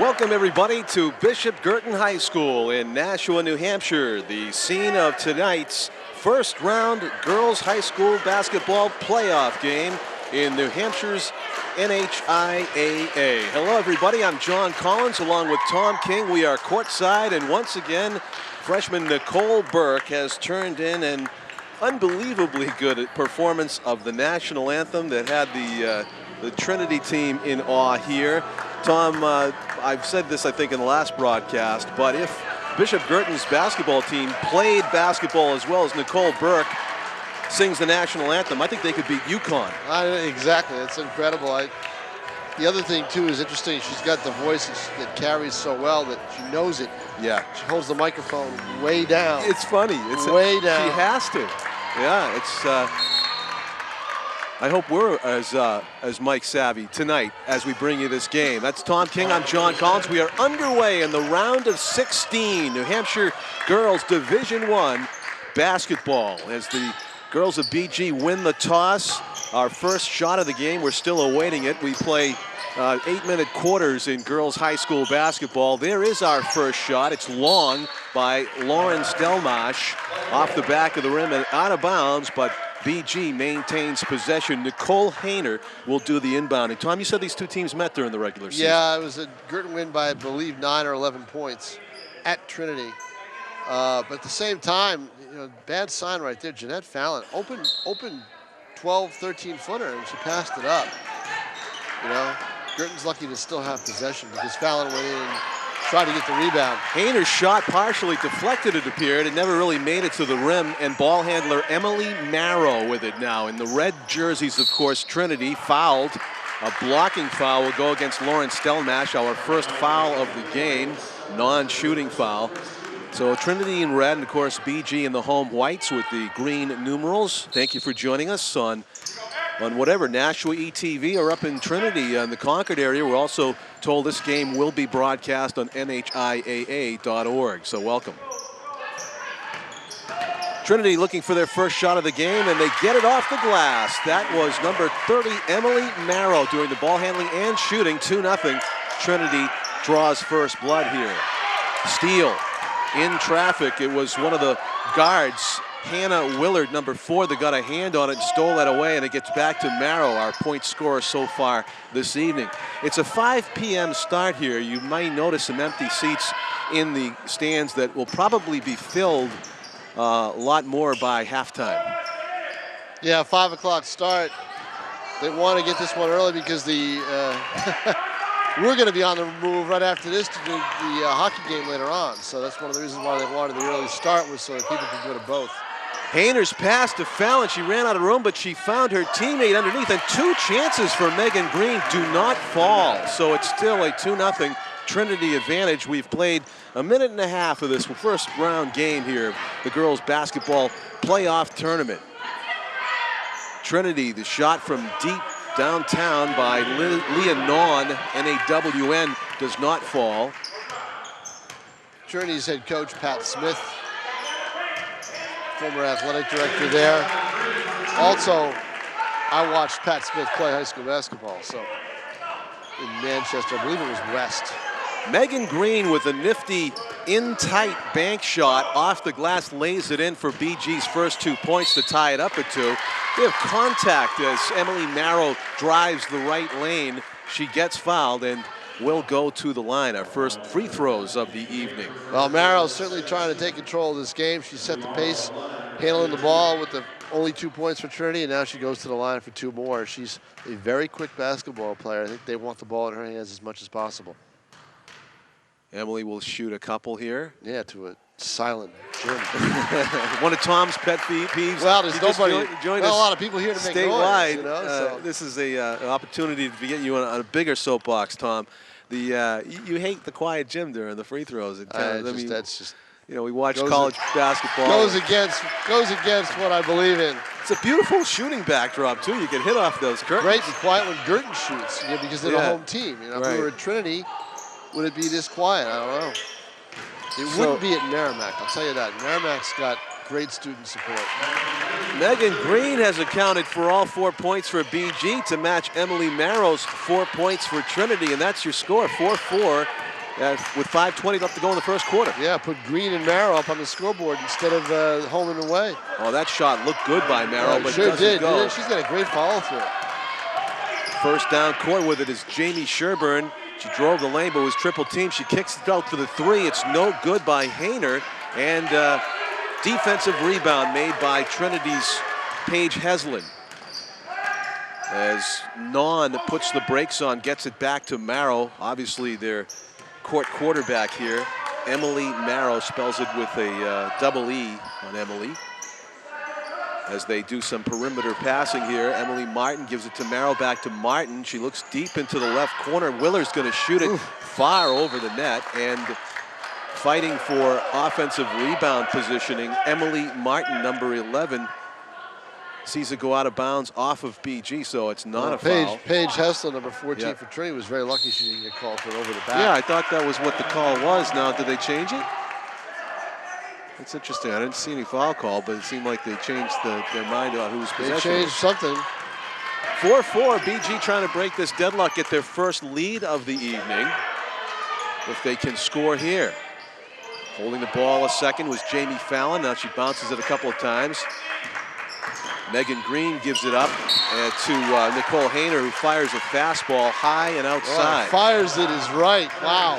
Welcome everybody to Bishop Guertin High School in Nashua, New Hampshire, the scene of tonight's first round girls high school basketball playoff game in New Hampshire's NHIAA. Hello everybody, I'm John Collins along with Tom King. We are courtside, and once again freshman Nicole Burke has turned in an unbelievably good performance of the national anthem that had the Trinity team in awe here. Tom, I've said this I think in the last broadcast, but if Bishop Guertin's basketball team played basketball as well as Nicole Burke sings the national anthem, I think they could beat UConn. Exactly, it's incredible. The other thing too is interesting, she's got the voice that carries so well that she knows it. Yeah. She holds the microphone way down. It's funny. It's way down. She has to. Yeah, it's I hope we're as Mike savvy tonight as we bring you this game. That's Tom King. I'm John Collins. We are underway in the round of 16. New Hampshire Girls Division I basketball as the girls of BG win the toss. Our first shot of the game, we're still awaiting it. We play 8-minute quarters in girls high school basketball. There is our first shot. It's long by Lauren Stelmash off the back of the rim and out of bounds, but BG maintains possession. Nicole Hayner will do the inbounding. Tom, you said these two teams met during the regular season. Yeah, it was a Guertin win by, I believe, 9 or 11 points at Trinity. But at the same time, bad sign right there. Jeanette Fallon, open 12, 13-footer, and she passed it up. Guertin's lucky to still have possession because Fallon went in and tried to get the rebound. Hayner's shot partially deflected, it appeared. It never really made it to the rim, and ball handler Emily Marrow with it now. In the red jerseys, of course, Trinity fouled. A blocking foul will go against Lauren Stelmash, our first foul of the game, non-shooting foul. So Trinity in red, and of course BG in the home whites with the green numerals. Thank you for joining us on whatever, Nashua ETV or up in Trinity in the Concord area. We're also told this game will be broadcast on NHIAA.org, so welcome. Trinity looking for their first shot of the game, and they get it off the glass. That was number 30, Emily Marrow, doing the ball handling and shooting. 2-0. Trinity draws first blood here. Steal in traffic. It was one of the guards, Hannah Willard, number 4, that got a hand on it and stole that away, and it gets back to Marrow, our point scorer so far this evening. It's a 5 p.m. start here. You might notice some empty seats in the stands that will probably be filled a lot more by halftime. Yeah, 5 o'clock start. They want to get this one early because the we're going to be on the move right after this to do the hockey game later on. So that's one of the reasons why they wanted the early start, was so that people could go to both. Hayner's pass to Fallon. She ran out of room, but she found her teammate underneath. And 2 chances for Megan Green do not fall. So it's still a 2-0 Trinity advantage. We've played a minute and a half of this first round game here, the girls basketball playoff tournament. Trinity, the shot from deep downtown by Leah Nawn, N-A-W-N, does not fall. Trinity's head coach, Pat Smith, former athletic director there. Also, I watched Pat Smith play high school basketball, so in Manchester, I believe it was West. Megan Green with a nifty in-tight bank shot off the glass, lays it in for BG's first 2 points to tie it up at 2. We have contact as Emily Marrow drives the right lane. She gets fouled and will go to the line. Our first free throws of the evening. Well, Marrow's certainly trying to take control of this game. She set the pace, handling the ball with the only 2 points for Trinity, and now she goes to the line for 2 more. She's a very quick basketball player. I think they want the ball in her hands as much as possible. Emily will shoot a couple here. Yeah, to a silent gym. One of Tom's pet peeves. Well, there's nobody, joined not us a lot of people here to make statewide. noise. So. This is an opportunity to get you on a bigger soapbox, Tom. You hate the quiet gym during the free throws. That's just. We watch college basketball. Goes against what I believe in. It's a beautiful shooting backdrop too. You can hit off those curtains. Great and quiet when Guertin shoots, because they're the home team. If right. we were at Trinity, would it be this quiet? I don't know. It wouldn't be at Merrimack, I'll tell you that. Merrimack's got great student support. Megan Green has accounted for all 4 points for BG to match Emily Marrow's 4 points for Trinity, and that's your score, 4-4. with 5:20 left to go in the first quarter. Yeah, put Green and Marrow up on the scoreboard instead of home and away. Oh, that shot looked good by Marrow, but sure doesn't did. go. She's got a great follow through. First down court with it is Jamie Sherburne. She drove the lane, but was triple teamed. She kicks it out for the three. It's no good by Hayner. And defensive rebound made by Trinity's Paige Heslin. As Non puts the brakes on, gets it back to Marrow. Obviously, their court quarterback here, Emily Marrow, spells it with a double E on Emily. As they do some perimeter passing here, Emily Martin gives it to Marrow, back to Martin. She looks deep into the left corner. Willer's going to shoot it far over the net, and fighting for offensive rebound positioning, Emily Martin, number 11, sees it go out of bounds off of BG, so it's not a foul. Paige Heslin, number 14 for Trinity, was very lucky she didn't get called for it over the back. Yeah, I thought that was what the call was. Now, did they change it? It's interesting. I didn't see any foul call, but it seemed like they changed their mind about who's possession. They changed something. 4-4, BG trying to break this deadlock, get their first lead of the evening, if they can score here. Holding the ball a second was Jamie Fallon. Now she bounces it a couple of times. Megan Green gives it up to Nicole Hayner, who fires a fastball high and outside. Fires it is right. Wow.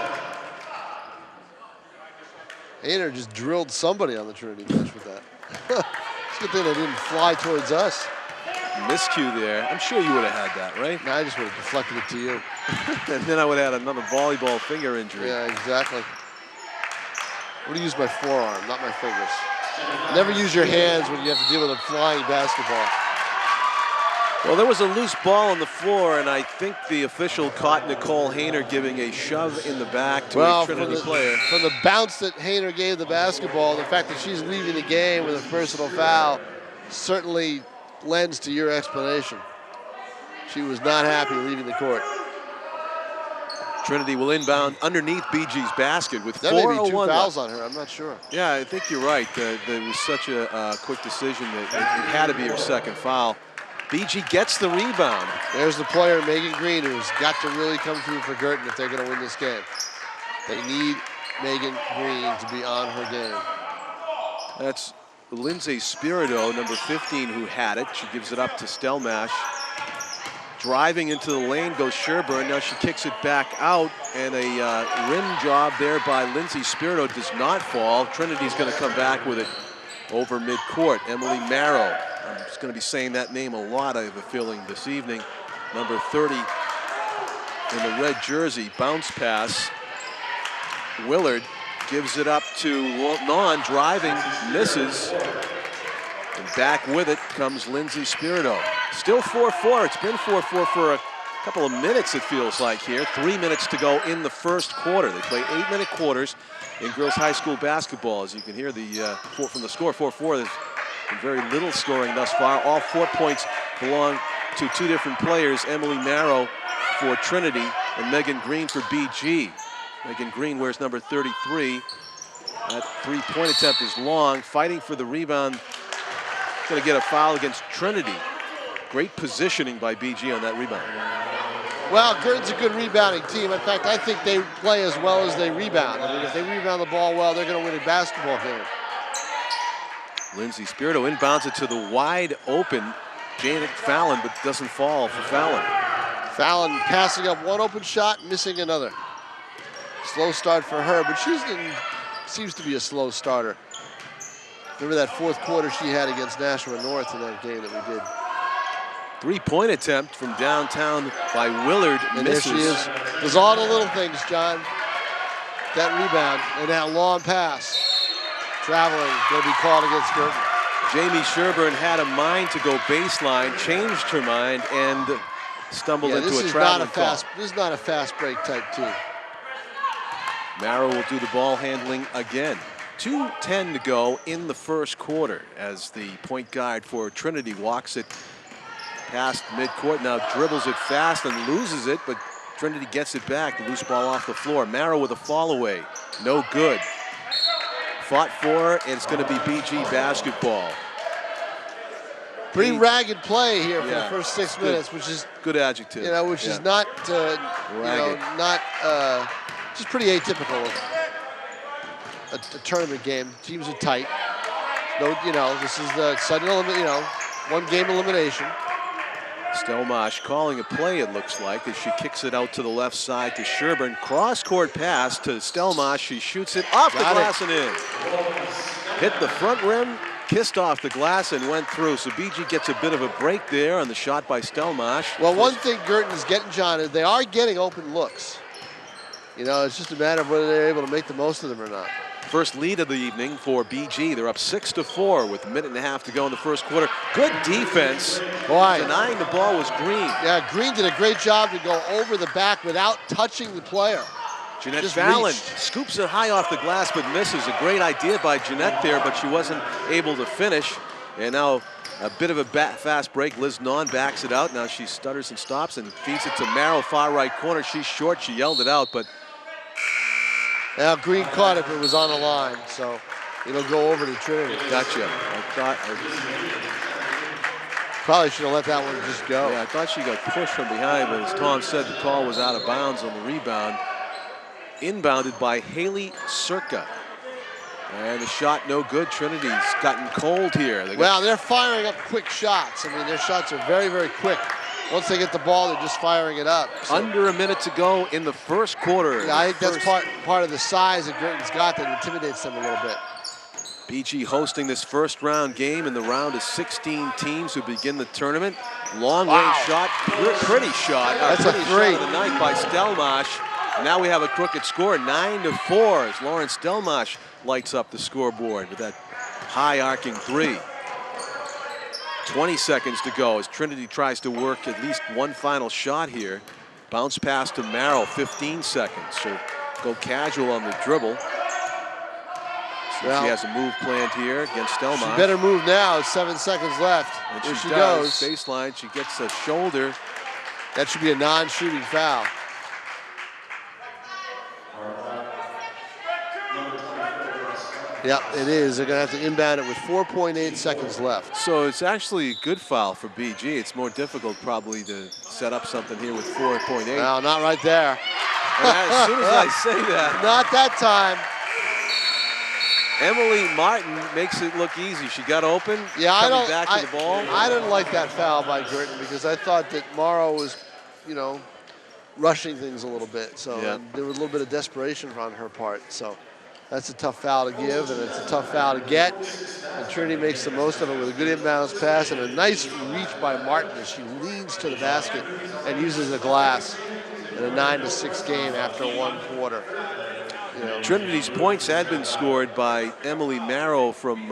Hayner just drilled somebody on the Trinity bench with that. It's a good thing they didn't fly towards us. Miscue there. I'm sure you would have had that, right? No, I just would have deflected it to you. And then I would have had another volleyball finger injury. Yeah, exactly. I would use my forearm, not my fingers. Never use your hands when you have to deal with a flying basketball. Well, there was a loose ball on the floor, and I think the official caught Nicole Hayner giving a shove in the back to a Trinity player. From the bounce that Hayner gave the basketball, the fact that she's leaving the game with a personal foul certainly lends to your explanation. She was not happy leaving the court. Trinity will inbound underneath BG's basket with 4:01 left. There may be 2 fouls left on her, I'm not sure. Yeah, I think you're right. There was such a quick decision that it had to be her second foul. BG gets the rebound. There's the player, Megan Green, who's got to really come through for Guertin if they're going to win this game. They need Megan Green to be on her game. That's Lindsay Spirito, number 15, who had it. She gives it up to Stelmash. Driving into the lane goes Sherburne. Now she kicks it back out, and a rim job there by Lindsay Spirito does not fall. Trinity's going to come back with it over midcourt. Emily Marrow. I'm just going to be saying that name a lot, I have a feeling, this evening. Number 30 in the red jersey. Bounce pass. Willard gives it up to Non, driving, misses. And back with it comes Lindsay Spirito. Still 4-4. It's been 4-4 for a couple of minutes, it feels like here. 3 minutes to go in the first quarter. They play 8-minute quarters in girls high school basketball. As you can hear from the score, 4-4, there's been very little scoring thus far. All 4 points belong to 2 different players, Emily Marrow for Trinity and Megan Green for BG. Megan Green wears number 33. That 3-point attempt is long. Fighting for the rebound. Going to get a foul against Trinity. Great positioning by BG on that rebound. Well, Guertin's a good rebounding team. In fact, I think they play as well as they rebound. I mean, if they rebound the ball well, they're going to win a basketball game. Lindsay Spirito inbounds it to the wide open Janet Fallon, but doesn't fall for Fallon. Fallon passing up one open shot, missing another. Slow start for her, but seems to be a slow starter. Remember that fourth quarter she had against Nashua North in that game that we did. 3-point attempt from downtown by Willard. And misses. There she is. There's all the little things, John. That rebound and that long pass. Traveling, going to be called against Guertin. Jamie Sherburne had a mind to go baseline, changed her mind, and stumbled into a traveling call. This is not a fast break type team. Marrow will do the ball handling again. 2:10 to go in the first quarter as the point guard for Trinity walks it past midcourt. Now dribbles it fast and loses it, but Trinity gets it back. The loose ball off the floor. Marrow with a fall away. No good. Fought for, and it's going to be BG basketball. Pretty ragged play here for the first 6 minutes, which is good adjective. Which is not, not which is pretty atypical of a tournament game. Teams are tight. No, this is the sudden, one-game elimination. Stelmash calling a play, it looks like, as she kicks it out to the left side to Sherburne. Cross-court pass to Stelmash. She shoots it off the glass and in. Hit the front rim, kissed off the glass, and went through. So BG gets a bit of a break there on the shot by Stelmash. Well, one thing Guertin is getting, John, is they are getting open looks. It's just a matter of whether they're able to make the most of them or not. First lead of the evening for BG. They're up 6-4 with a minute and a half to go in the first quarter. Good defense. Boy. Denying the ball was Green. Yeah, Green did a great job to go over the back without touching the player. Jeanette Fallon scoops it high off the glass but misses. A great idea by Jeanette there, but she wasn't able to finish. And now a bit of a fast break. Liz Non backs it out. Now she stutters and stops and feeds it to Merrill, far right corner. She's short. She yelled it out, but now Green caught it, but it was on the line, so it'll go over to Trinity. Gotcha. Probably should have let that one just go. Yeah, I thought she got pushed from behind, but as Tom said, the call was out of bounds on the rebound. Inbounded by Haley Circa. And the shot no good. Trinity's gotten cold here. They're firing up quick shots. I mean, their shots are very, very quick. Once they get the ball, they're just firing it up. So, under a minute to go in the first quarter. Yeah, I think that's part of the size that Guertin's got that intimidates them a little bit. BG hosting this first round game in the round of 16 teams who begin the tournament. Long range shot, pretty shot. That's a three. Shot of the night by Stelmash. Now we have a crooked score, 9-4 as Lauren Stelmash lights up the scoreboard with that high arcing three. 20 seconds to go as Trinity tries to work at least one final shot here. Bounce pass to Merrill, 15 seconds. So go casual on the dribble. So she has a move planned here against Stelmash. She better move now. 7 seconds left. And here she goes. Baseline, she gets a shoulder. That should be a non-shooting foul. Yep, it is. They're going to have to inbound it with 4.8 seconds left. So it's actually a good foul for BG. It's more difficult probably to set up something here with 4.8. No, not right there. And as soon as I say that. Not that time. Emily Martin makes it look easy. She got open, back to the ball. I didn't like that foul by Guertin because I thought that Morrow was, rushing things a little bit. So there was a little bit of desperation on her part. So that's a tough foul to give, and it's a tough foul to get. And Trinity makes the most of it with a good inbounds pass and a nice reach by Martin as she leans to the basket and uses the glass in a 9-6 game after one quarter. Trinity's points had been scored by Emily Marrow from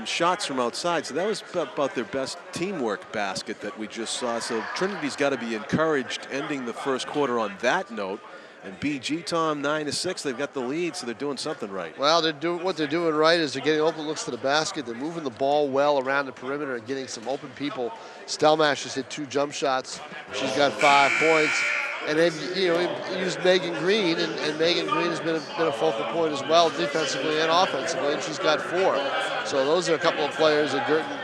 shots from outside, so that was about their best teamwork basket that we just saw. So Trinity's got to be encouraged ending the first quarter on that note. And BG, Tom, 9-6, they've got the lead, so they're doing something right. Well, what they're doing right is they're getting open looks to the basket. They're moving the ball well around the perimeter and getting some open people. Stelmash has hit 2 jump shots. She's got 5 points. And they've used Megan Green, and Megan Green has been a focal point as well, defensively and offensively, and she's got 4. So those are a couple of players that Guertin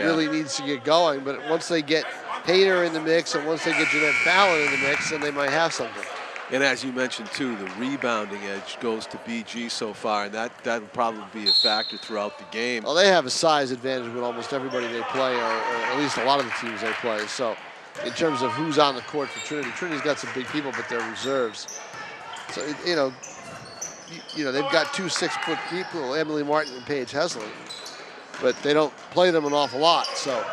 really needs to get going. But once they get Hayner in the mix and once they get Jeanette Fallon in the mix, then they might have something. And as you mentioned, too, the rebounding edge goes to BG so far, and that will probably be a factor throughout the game. Well, they have a size advantage with almost everybody they play, or at least a lot of the teams they play. So in terms of who's on the court for Trinity, Trinity's got some big people, but they're reserves. So, they've got 2 6-foot people, Emily Martin and Paige Hesley, but they don't play them an awful lot. So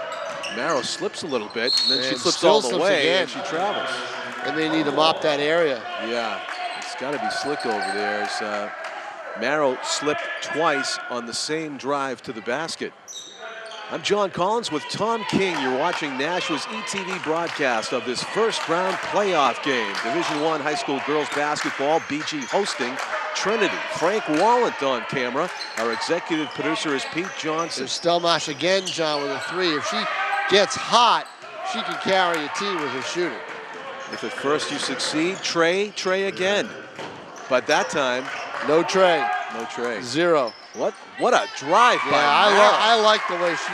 Marrow slips a little bit, and then she slips all the way, and she travels. And they need to mop that area. Yeah, it's got to be slick over there. As Marrow slipped twice on the same drive to the basket. I'm John Collins with Tom King. You're watching Nashua's ETV broadcast of this first round playoff game. Division I high school girls basketball, BG hosting Trinity. Frank Wallant on camera. Our executive producer is Pete Johnson. There's Stelmash again, John, with a 3. If she gets hot, she can carry a team with her shooting. If at first you succeed, Trey again. But that time, no Trey. No Trey. 0. What a drive by Marrow. I like the way she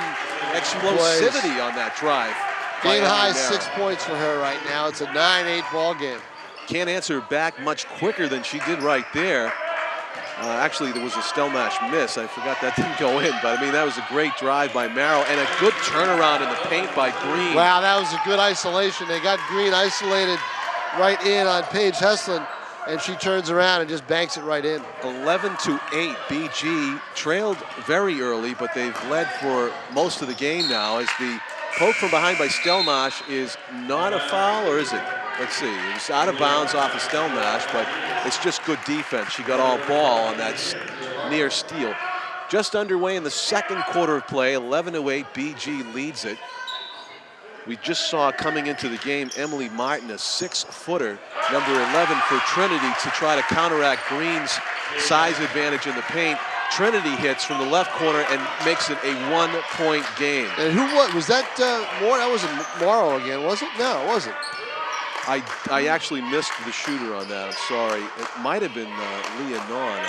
explosivity on that drive. Game high 6 points for her right now. It's a 9-8 ball game. can't answer back much quicker than she did right there. Actually, there was a Stelmash miss. I forgot that didn't go in, but I mean, that was a great drive by Marrow and a good turnaround in the paint by Green. Wow, that was a good isolation. They got Green isolated right in on Paige Heslin, and she turns around and just banks it right in. 11-8, BG trailed very early, but they've led for most of the game now as the poke from behind by Stelmash is not a foul, or is it? Let's see, it was out of bounds off of Stelmash, but it's just good defense. She got all ball on that near steal. Just underway in the second quarter of play, 11-8, BG leads it. We just saw coming into the game Emily Martin, a 6-footer, number 11 for Trinity, to try to counteract Green's size advantage in the paint. Trinity hits from the left corner and makes it a 1-point game. And who was that? Moore? That wasn't Morrow again, was it? No, it wasn't. I actually missed the shooter on that. I'm sorry. It might have been Leah Non.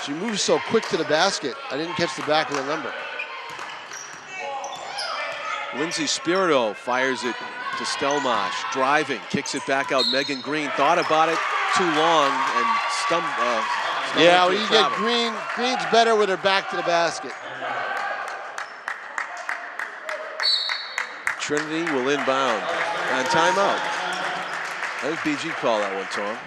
She moves so quick to the basket. I didn't catch the back of the number. Lindsay Spirito fires it to Stelmash, driving, kicks it back out. Megan Green thought about it too long and stumbled. Yeah, when you get Green, Green's better with her back to the basket. Trinity will inbound on timeout. I think BG called that one, Tom.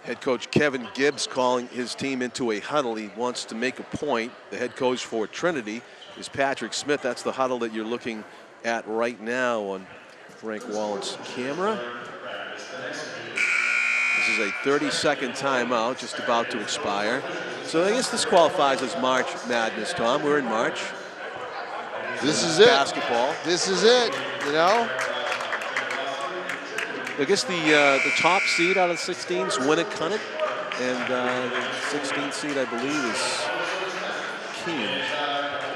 Head coach Kevin Gibbs calling his team into a huddle. He wants to make a point. The head coach for Trinity is Patrick Smith. That's the huddle that you're looking at right now on Frank Wallen's camera. This is a 30-second timeout just about to expire. So I guess this qualifies as March Madness, Tom. We're in March. This is it. Basketball. This is it, you know? I guess the top seed out of the 16s, Winnicott, and the 16th seed, I believe, is Keene.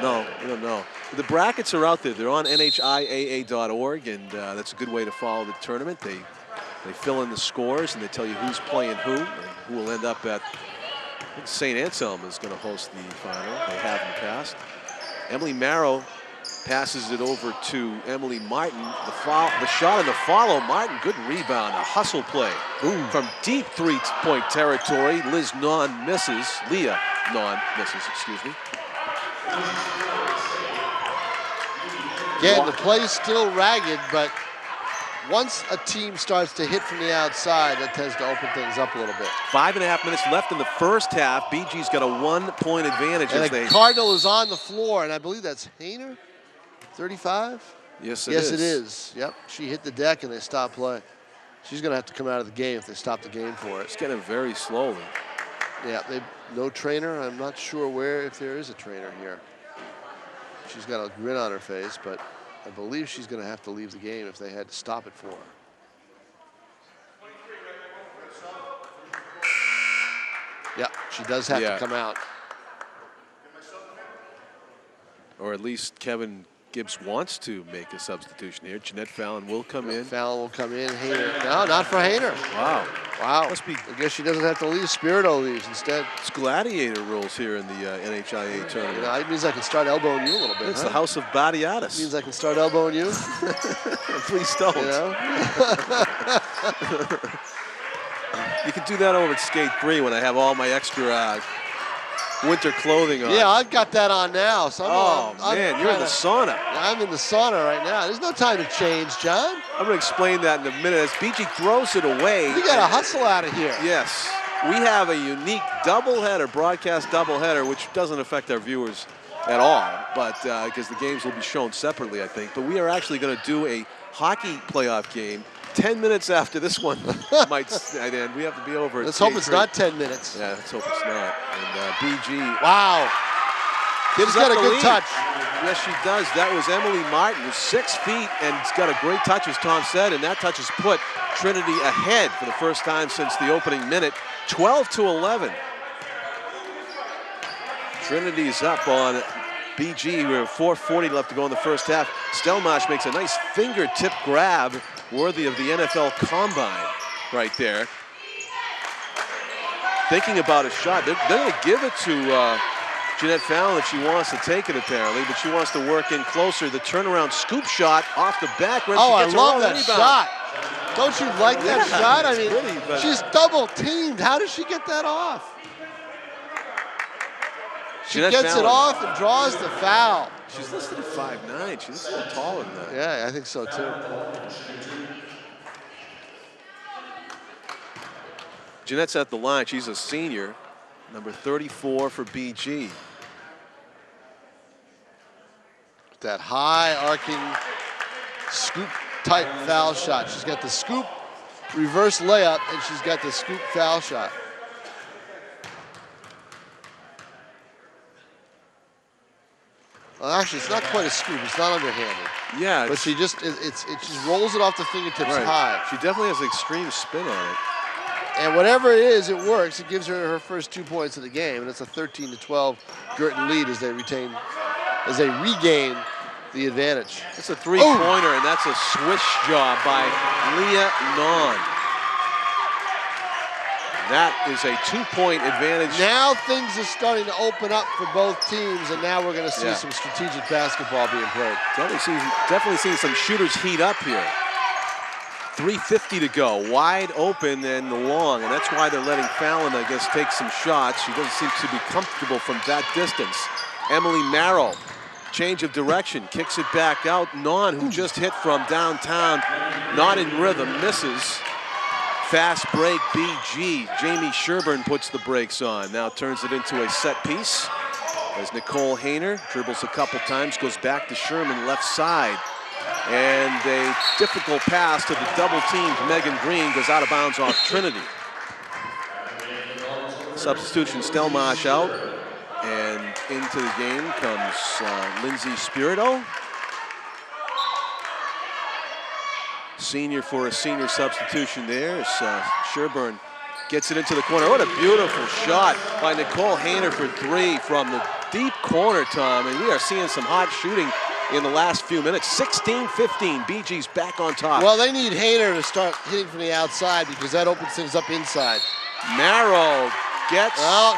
No, we don't know. The brackets are out there. They're on NHIAA.org, and that's a good way to follow the tournament. They fill in the scores, and they tell you who's playing who, and who will end up at. I think St. Anselm is going to host the final. They have in the past. Emily Marrow passes it over to Emily Martin. The shot and the follow. Martin, good rebound, a hustle play. Ooh. From deep three-point territory. Leah Non misses, excuse me. Again, the play's still ragged, but once a team starts to hit from the outside, that tends to open things up a little bit. 5.5 minutes left in the first half. BG's got a 1-point advantage. And the Cardinal is on the floor, and I believe that's Hayner, 35? Yes, it is. Yes, it is. Yep, she hit the deck and they stopped play. She's going to have to come out of the game if they stop the game for it. It's getting very slowly. Yeah, no trainer. I'm not sure if there is a trainer here. She's got a grin on her face, but I believe she's going to have to leave the game if they had to stop it for her. Yeah, she does have to come out. Or at least Kevin Gibbs wants to make a substitution here. Jeanette Fallon will come in. Fallon will come in. Hayner. No, not for Hayner. Wow. Wow. Must be. I guess she doesn't have to leave. Spirito leaves instead. It's gladiator rules here in the NHIAA tournament. You know, it means I can start elbowing you a little bit. It's the house of Badiatis. It means I can start elbowing you. Please don't. You know? You can do that over at Skate 3 when I have all my extra winter clothing on. Yeah, I've got that on now. So man, you're in the sauna. I'm in the sauna right now. There's no time to change, John. I'm going to explain that in a minute as BG throws it away. You got to hustle out of here. Yes. We have a unique doubleheader, broadcast doubleheader, which doesn't affect our viewers at all, but because the games will be shown separately, I think. But we are actually going to do a hockey playoff game 10 minutes after this one might end. We have to be over. Let's hope it's not 10 minutes. Yeah, let's hope it's not. And BG. Wow. Gibbs got a good touch. Yes, she does. That was Emily Martin, who's 6 feet and has got a great touch, as Tom said, and that touch has put Trinity ahead for the first time since the opening minute, 12-11. Trinity's up on BG. We have 4:40 left to go in the first half. Stelmash makes a nice fingertip grab, worthy of the NFL Combine right there. Thinking about a shot. They're going to give it to Jeanette Fallon if she wants to take it, apparently, but she wants to work in closer. The turnaround scoop shot off the back rim. Oh, I love that shot. Don't you like that shot? I mean, pretty, she's double teamed. How does she get that off? She gets it off and draws the foul. She's listed at 5'9". She's a little taller than that. Yeah, I think so too. Jeanette's at the line. She's a senior, number 34 for BG. That high arcing scoop type foul shot. She's got the scoop reverse layup and she's got the scoop foul shot. Well, actually, it's not quite a scoop. It's not underhanded. Yeah, but she just it just rolls it off the fingertips high. She definitely has an extreme spin on it. And whatever it is, it works. It gives her first 2 points of the game, and it's a 13-12 Guertin lead as they regain the advantage. It's a three-pointer, and that's a swish job by Leah Non. That is a 2-point advantage. Now things are starting to open up for both teams, and now we're going to see some strategic basketball being played. Definitely seeing some shooters heat up here. 3:50 to go, wide open and long, and that's why they're letting Fallon, I guess, take some shots. She doesn't seem to be comfortable from that distance. Emily Marrow, change of direction, kicks it back out. Non, who just hit from downtown, not in rhythm, misses. Fast break, BG. Jamie Sherburne puts the brakes on. Now turns it into a set piece as Nicole Hayner dribbles a couple times, goes back to Sherman left side. And a difficult pass to the double-teamed Megan Green goes out of bounds off Trinity. Substitution, Stelmash out. And into the game comes Lindsay Spirito. Senior for a senior substitution there. Sherburne gets it into the corner. What a beautiful shot by Nicole Hayner for 3 from the deep corner, Tom. And we are seeing some hot shooting in the last few minutes. 16-15, BG's back on top. Well, they need Hayner to start hitting from the outside because that opens things up inside. Marrow gets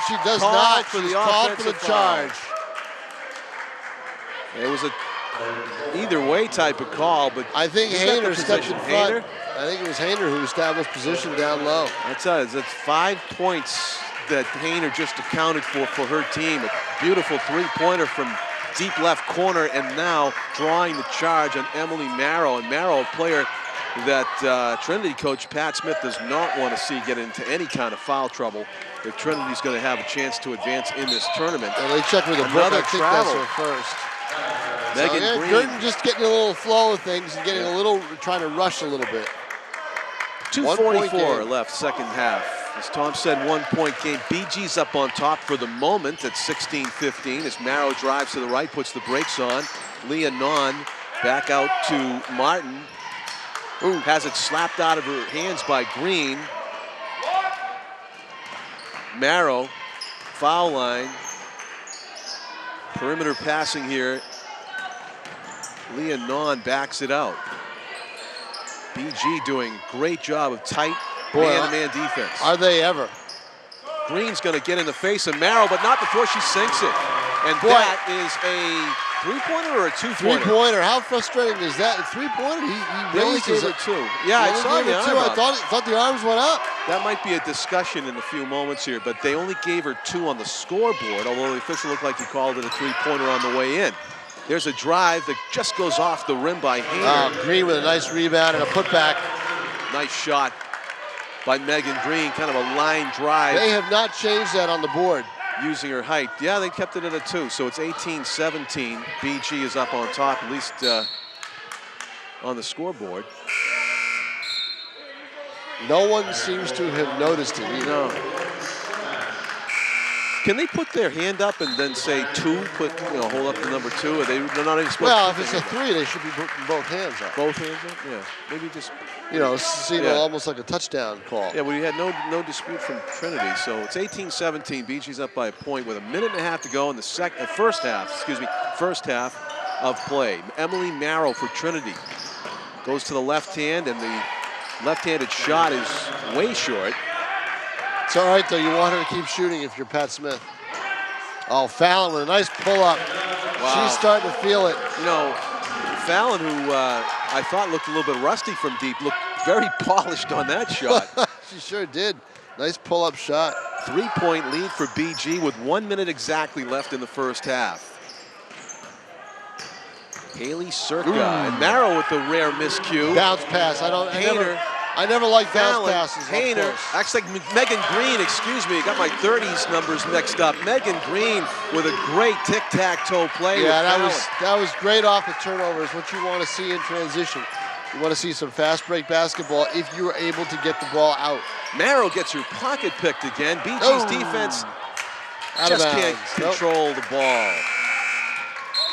she does not. She's called for the charge. It was a either way type of call, but I think Hayner stepped in front. I think it was Hayner who established position down low. That's 5 points that Hayner just accounted for her team. A beautiful three-pointer from deep left corner, and now drawing the charge on Emily Marrow. And Marrow, a player that Trinity coach Pat Smith does not want to see get into any kind of foul trouble if Trinity's going to have a chance to advance in this tournament. Well, they check with another travel. That's her first. Megan Green. Guertin just getting a little flow of things and getting trying to rush a little bit. 2:44 left, second half. As Tom said, 1-point game. BG's up on top for the moment at 16-15 as Marrow drives to the right, puts the brakes on. Leah Non back out to Martin, who has it slapped out of her hands by Green. Marrow, foul line. Perimeter passing here. Leah Non backs it out. BG doing a great job of tight man-to-man defense. Are they ever? Green's going to get in the face of Marrow, but not before she sinks it. And that is a three-pointer or a two-pointer? Three-pointer. How frustrating is that? A three-pointer? He raised his it two. Yeah, I saw the arm. I thought the arms went up. That might be a discussion in a few moments here, but they only gave her 2 on the scoreboard, although the official looked like he called it a three-pointer on the way in. There's a drive that just goes off the rim by Hayner. Green with a nice rebound and a putback. Nice shot by Megan Green, kind of a line drive. They have not changed that on the board. Using her height. Yeah, they kept it at a 2, so it's 18-17. BG is up on top, at least on the scoreboard. No one seems to have noticed it either. No. Can they put their hand up and then say 2? Hold up the number 2? They're not even supposed to. Well, if it's a 3, they should be putting both hands up. Both hands up? Yeah. Maybe just. Almost like a touchdown call. Yeah, we had no dispute from Trinity, so it's 18-17. BG's up by a point with a minute and a half to go in the first half of play. Emily Marrow for Trinity goes to the left hand, and the left-handed shot is way short. It's all right, though. You want her to keep shooting if you're Pat Smith. Oh, Fallon with a nice pull-up. Wow. She's starting to feel it. Fallon, who I thought looked a little bit rusty from deep. Looked very polished on that shot. She sure did. Nice pull-up shot. 3-point lead for BG with 1 minute exactly left in the first half. Haley Circa and Marrow with the rare miscue. Bounce pass. I never liked bounce passes. Hayner, actually Megan Green, excuse me, got my 30s numbers mixed up. Megan Green with a great tic-tac-toe play. Yeah, that was great off the turnovers. What you want to see in transition. You want to see some fast break basketball if you are able to get the ball out. Marrow gets her pocket picked again. BG's defense just can't control the ball.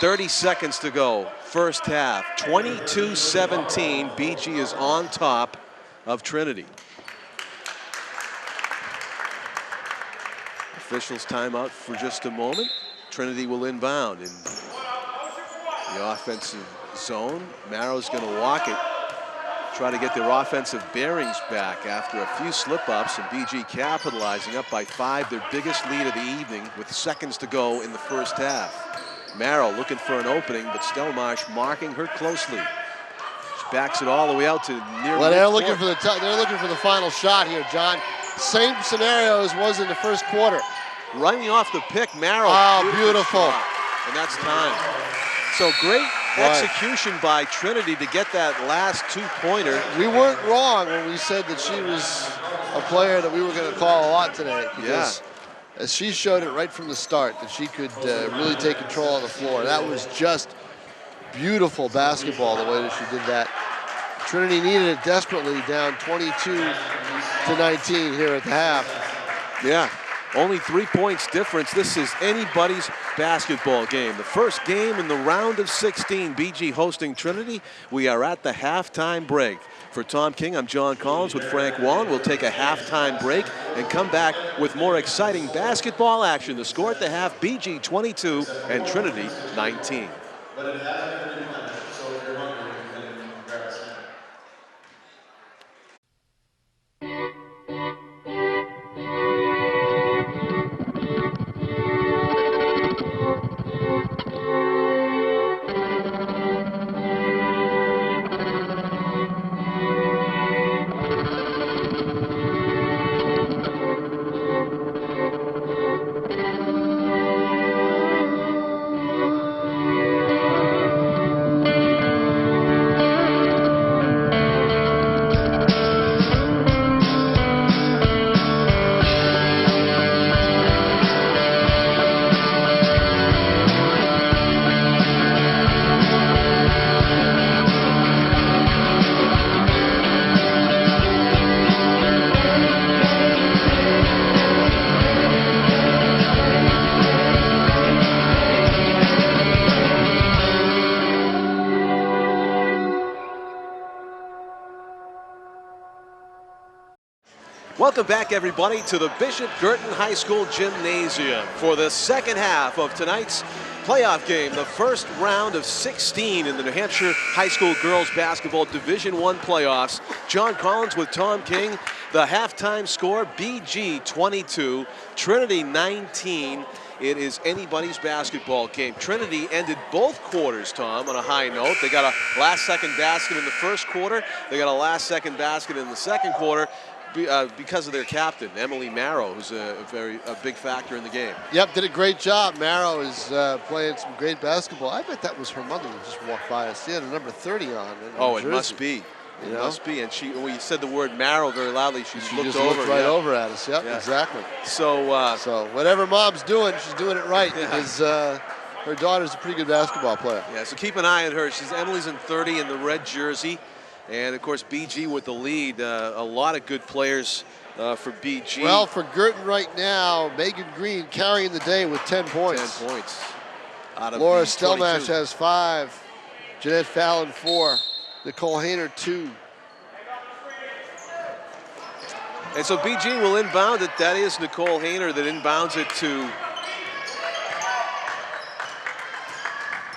30 seconds to go, first half. 22-17, BG is on top of Trinity. Officials timeout for just a moment. Trinity will inbound in the offensive zone. Marrow's going to walk it, try to get their offensive bearings back after a few slip-ups, and BG capitalizing up by 5, their biggest lead of the evening with seconds to go in the first half. Marrow looking for an opening, but Stelmash marking her closely. She backs it all the way out to near. Well, they're looking for the final shot here, John. Same scenario as was in the first quarter. Running off the pick, Marrow. Oh, beautiful. And that's time. So great execution by Trinity to get that last 2-pointer. We weren't wrong when we said that she was a player that we were going to call a lot today. Because as she showed it right from the start, that she could really take control on the floor. That was just beautiful basketball, the way that she did that. Trinity needed it desperately, down 22-19 here at the half. Yeah, only 3 points difference. This is anybody's basketball game. The first game in the round of 16, BG hosting Trinity. We are at the halftime break. For Tom King, I'm John Collins with Frank Wallen. We'll take a halftime break and come back with more exciting basketball action. The score at the half, BG 22 and Trinity 19. Welcome back, everybody, to the Bishop Guertin High School Gymnasium for the second half of tonight's playoff game, the first round of 16 in the New Hampshire High School Girls Basketball Division I playoffs. John Collins with Tom King. The halftime score, BG 22, Trinity 19. It is anybody's basketball game. Trinity ended both quarters, Tom, on a high note. They got a last-second basket in the first quarter. They got a last-second basket in the second quarter. Because of their captain, Emily Marrow, who's a big factor in the game. Yep, did a great job. Marrow is playing some great basketball. I bet that was her mother that just walked by us. She had a number 30 on. Oh, it must be. It must be. And when you said the word Marrow very loudly, she looked over. Looked right over at us. Yep, exactly. So, so whatever Mom's doing, she's doing it right because her daughter's a pretty good basketball player. Yeah, so keep an eye on her. Emily's in 30 in the red jersey. And, of course, BG with the lead. A lot of good players for BG. Well, for Guertin right now, Megan Green carrying the day with 10 points. 10 points. Out of Laura Stelmash has 5. Jeanette Fallon 4. Nicole Hayner 2. And so BG will inbound it. That is Nicole Hayner that inbounds it to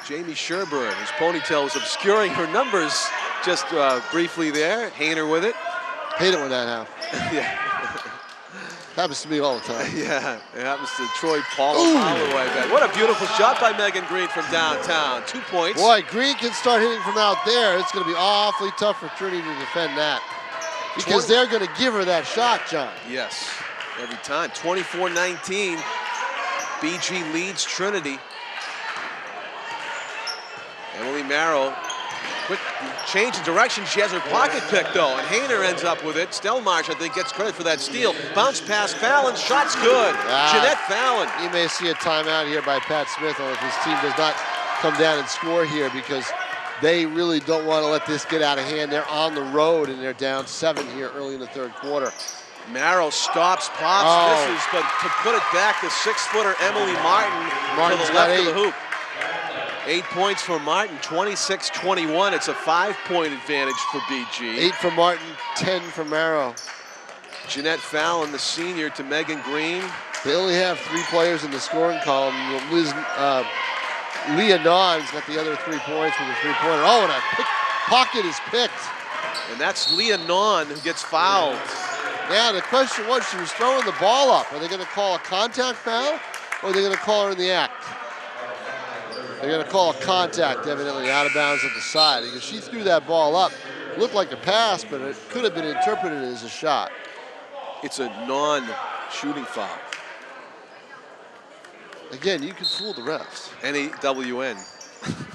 Jamie Sherburne, whose ponytail was obscuring her numbers just briefly there. Hayner with it. Hate it when that happens. Yeah. Happens to me all the time. Yeah, it happens to Troy Paulo, I bet. What a beautiful shot by Megan Green from downtown. 2 points. Boy, Green can start hitting from out there. It's going to be awfully tough for Trinity to defend that. Because they're going to give her that shot, John. Yes, every time. 24-19. BG leads Trinity. Emily Marrow, quick change in direction. She has her pocket pick, though, and Hayner ends up with it. Stelmash, I think, gets credit for that steal. Bounce pass, Fallon, shot's good. Jeanette Fallon. You may see a timeout here by Pat Smith if his team does not come down and score here, because they really don't want to let this get out of hand. They're on the road, and they're down 7 here early in the third quarter. Marrow stops, pops, misses, but to put it back, the 6-footer Emily Martin to the left of the hoop. 8 points for Martin, 26-21. It's a 5-point advantage for BG. 8 for Martin, 10 for Marrow. Jeanette Fallon, the senior, to Megan Green. They only have 3 players in the scoring column. Leah Nawn's got the other 3 points with a 3-pointer. Oh, and a pocket is picked. And that's Leah Nawn who gets fouled. Yeah, the question was, she was throwing the ball up. Are they going to call a contact foul, or are they going to call her in the act? They're going to call a contact, evidently, out of bounds at the side, because she threw that ball up. Looked like a pass, but it could have been interpreted as a shot. It's a non-shooting foul. Again, you can fool the refs. NAWN.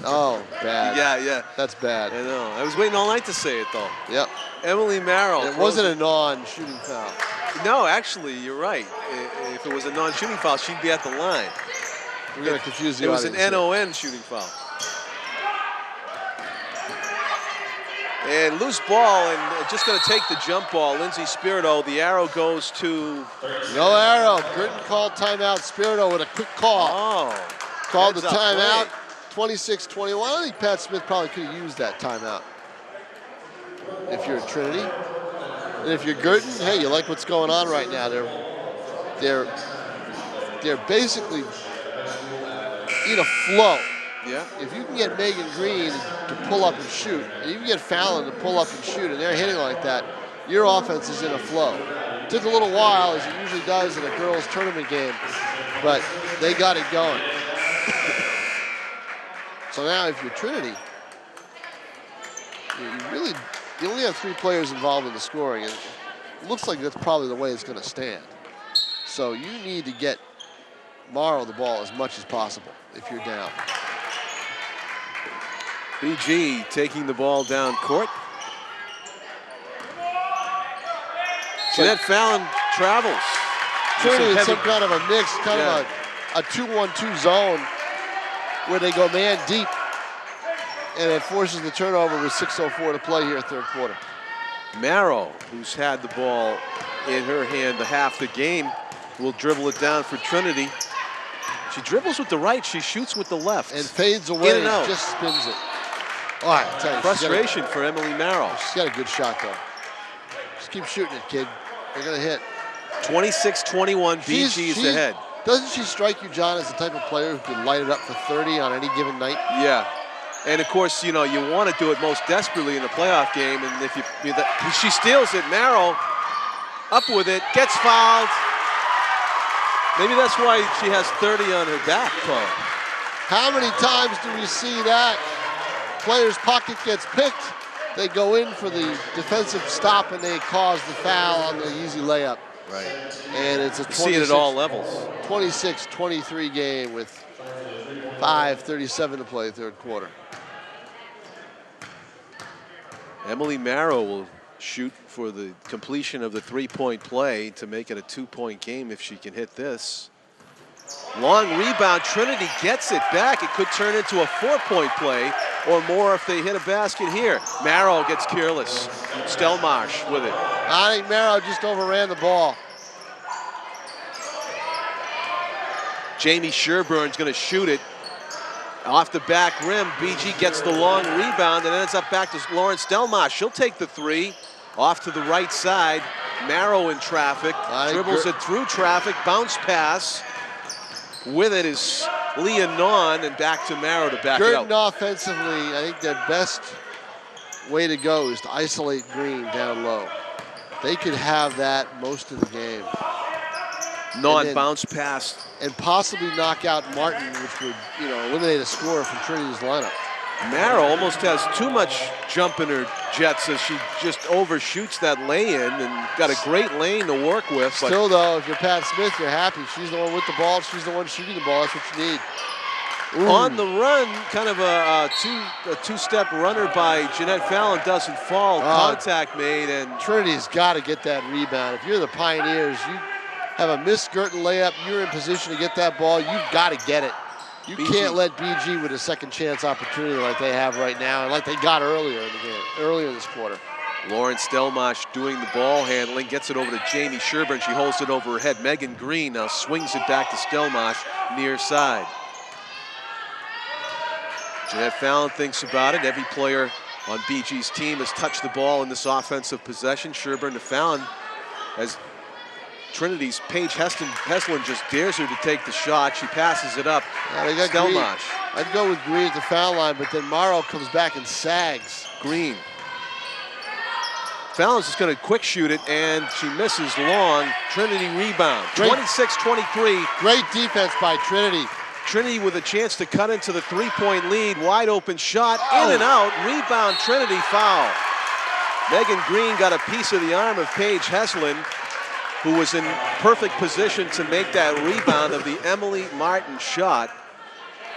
Oh, bad. Yeah. That's bad. I know. I was waiting all night to say it, though. Yep. Emily Marrow. It wasn't a non-shooting foul. No, actually, you're right. If it was a non-shooting foul, she'd be at the line. We're going to confuse the audience. audience. It was an NON shooting foul. And loose ball, and just going to take the jump ball. Lindsay Spirito, the arrow goes to... No arrow. Guertin called timeout. Spirito with a quick call. Oh. Called the timeout. 26-21. I think Pat Smith probably could have used that timeout. If you're at Trinity. And if you're Guertin, hey, you like what's going on right now. They're basically in a flow. Yeah. If you can get Megan Green to pull up and shoot, and you can get Fallon to pull up and shoot, and they're hitting like that, your offense is in a flow. It took a little while, as it usually does in a girls' tournament game, but they got it going. So now, if you're Trinity, you only have 3 players involved in the scoring, and it looks like that's probably the way it's going to stand. So you need to get Morrow the ball as much as possible if you're down. BG taking the ball down court. Jeanette Fallon travels. Trinity in some kind of a mix, kind of a 2-1-2 zone where they go man deep, and it forces the turnover with 6:04 to play here, third quarter. Marrow, who's had the ball in her hand half the game, will dribble it down for Trinity. She dribbles with the right, she shoots with the left. And fades away, in and out. Just spins it. All right, I'll tell you, frustration for Emily Marrow. She's got a good shot, though. Just keep shooting it, kid. They're going to hit. 26-21, BG is ahead. Doesn't she strike you, John, as the type of player who can light it up for 30 on any given night? Yeah. And, of course, you know, you want to do it most desperately in a playoff game. And if she steals it, Marrow up with it, gets fouled. Maybe that's why she has 30 on her back, Paul. How many times do we see that? Player's pocket gets picked, they go in for the defensive stop, and they cause the foul on the easy layup. Right. And it's a 26, see it at all levels. 26-23 game with 5:37 to play, third quarter. Emily Marrow will shoot for the completion of the 3-point play to make it a 2-point game if she can hit this. Long rebound, Trinity gets it back. It could turn into a 4-point play or more if they hit a basket here. Marrow gets careless. Stelmash with it. I think Marrow just overran the ball. Jamie Sherburne's going to shoot it. Off the back rim, BG gets the long rebound and ends up back to Lauren Stelmash. She'll take the 3. Off to the right side. Marrow in traffic. Dribbles it through traffic. Bounce pass. With it is Leah Nawn, and back to Marrow to back it out. Guertin offensively, I think their best way to go is to isolate Green down low. They could have that most of the game. Non-bounce pass. And possibly knock out Martin, which would, eliminate a scorer from Trinity's lineup. Marrow almost has too much jump in her jets as she just overshoots that lay-in and got a great lane to work with. Still, though, if you're Pat Smith, you're happy. She's the one with the ball. She's the one shooting the ball. That's what you need. Ooh. On the run, kind of a two-step runner by Jeanette Fallon doesn't fall. Contact made, and Trinity's got to get that rebound. If you're the Pioneers, you have a missed Guertin layup. You're in position to get that ball. You've got to get it. You can't let BG with a second chance opportunity like they have right now and like they got earlier in the game, earlier this quarter. Lauren Stelmash doing the ball handling, gets it over to Jamie Sherburne. She holds it over her head. Megan Green now swings it back to Stelmash near side. Jeanette Fallon thinks about it. Every player on BG's team has touched the ball in this offensive possession. Sherburne to Fallon as Trinity's Paige Heslin just dares her to take the shot. She passes it up. Yeah, they got Stelmash. I'd go with Green at the foul line, but then Morrow comes back and sags. Green. Fallon's just going to quick shoot it, and she misses long. Trinity rebound. 26-23. Great defense by Trinity. Trinity with a chance to cut into the three-point lead. Wide open shot, in and out. Rebound, Trinity foul. Megan Green got a piece of the arm of Paige Heslin, who was in perfect position to make that rebound of the Emily Martin shot.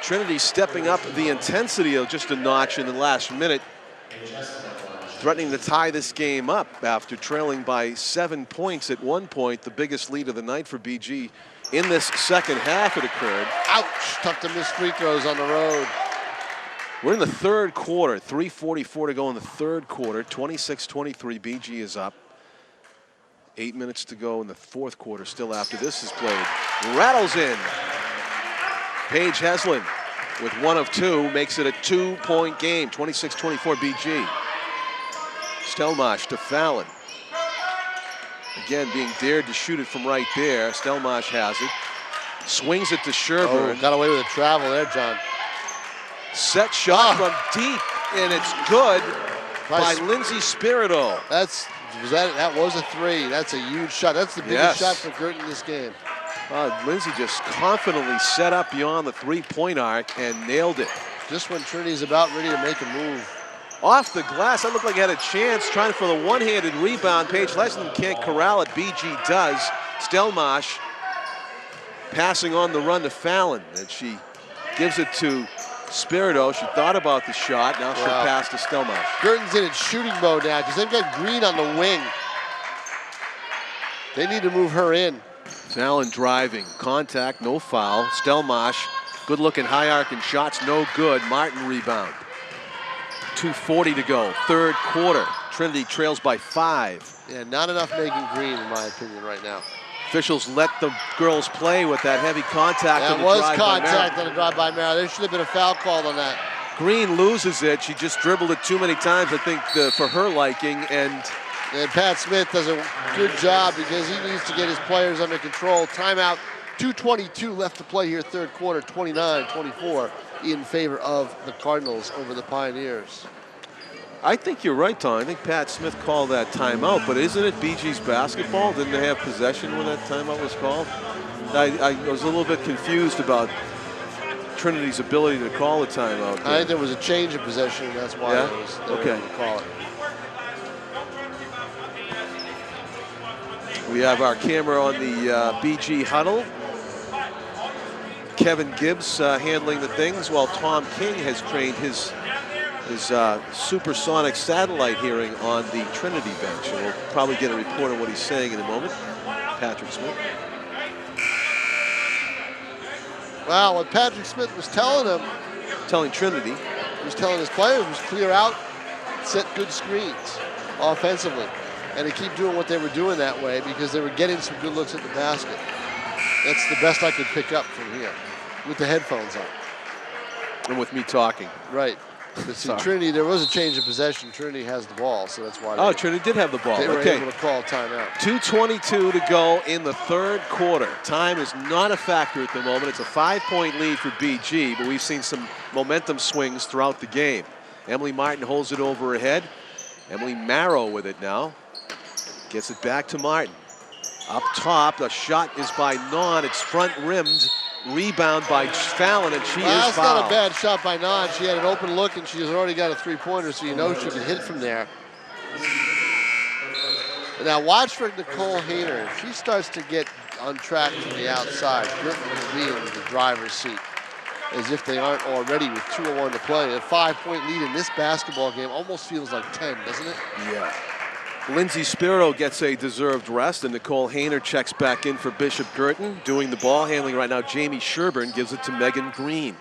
Trinity stepping up the intensity of just a notch in the last minute, threatening to tie this game up after trailing by 7 points at one point, the biggest lead of the night for BG. In this second half it occurred. Ouch, tough to miss free throws on the road. We're in the third quarter, 3:44 to go in the third quarter, 26-23, BG is up. 8 minutes to go in the fourth quarter still after this is played. Rattles in. Paige Heslin with 1 of 2 makes it a 2-point game, 26-24 BG. Stelmash to Fallon. Again, being dared to shoot it from right there. Stelmash has it. Swings it to Sherburne. Got away with a travel there, John. Set shot from deep, and it's good by Lindsay Spirito. That was a 3. That's a huge shot. That's the biggest shot for Guertin in this game. Lindsay just confidently set up beyond the three-point arc and nailed it. Just when Trinity's about ready to make a move. Off the glass, that looked like it had a chance, trying for the one-handed rebound. Paige Heslin can't corral it. BG does. Stelmash passing on the run to Fallon, and she gives it to Spirito. She thought about the shot. Now she'll pass to Stelmash. Guertin's in its shooting mode now because they've got Green on the wing. They need to move her in. Fallon driving. Contact, no foul. Stelmash, good-looking high-arcing shots, no good. Martin rebound. 2:40 to go, third quarter. Trinity trails by 5. Yeah, not enough Megan Green, in my opinion, right now. Officials let the girls play with that heavy contact. That was contact on the drive by Merrill. There should have been a foul called on that. Green loses it. She just dribbled it too many times, I think, for her liking. And Pat Smith does a good job because he needs to get his players under control. Timeout, 2:22 left to play here, third quarter, 29-24 in favor of the Cardinals over the Pioneers. I think you're right, Tom. I think Pat Smith called that timeout, but isn't it BG's basketball? Didn't they have possession when that timeout was called? I was a little bit confused about Trinity's ability to call a timeout. I think there was a change of possession, and that's why they were able to call it. We have our camera on the BG huddle. Kevin Gibbs handling the things while Tom King has trained his supersonic satellite hearing on the Trinity bench. And we'll probably get a report on what he's saying in a moment. Patrick Smith. Wow, what Patrick Smith was telling him. Telling Trinity. He was telling his players was clear out, set good screens offensively. And to keep doing what they were doing that way because they were getting some good looks at the basket. That's the best I could pick up from here with the headphones on. And with me talking. Right. But see, Trinity, there was a change of possession. Trinity has the ball, so that's why. Trinity did have the ball. They were able to call timeout. 2:22 to go in the third quarter. Time is not a factor at the moment. It's a 5-point lead for BG, but we've seen some momentum swings throughout the game. Emily Martin holds it over her head. Emily Marrow with it now. Gets it back to Martin. Up top, the shot is by Non. It's front rimmed. Rebound by Fallon, and she is fouled. That's not a bad shot by Non. She had an open look, and she's already got a three-pointer, so you know she can hit from there. Now watch for Nicole Hayner. If she starts to get on track from the outside, Guertin will be in the driver's seat, as if they aren't already with 2:01 to play. A 5-point lead in this basketball game almost feels like 10, doesn't it? Yeah. Lindsay Spiro gets a deserved rest, and Nicole Hayner checks back in for Bishop Guertin. Doing the ball handling right now, Jamie Sherburne gives it to Megan Green.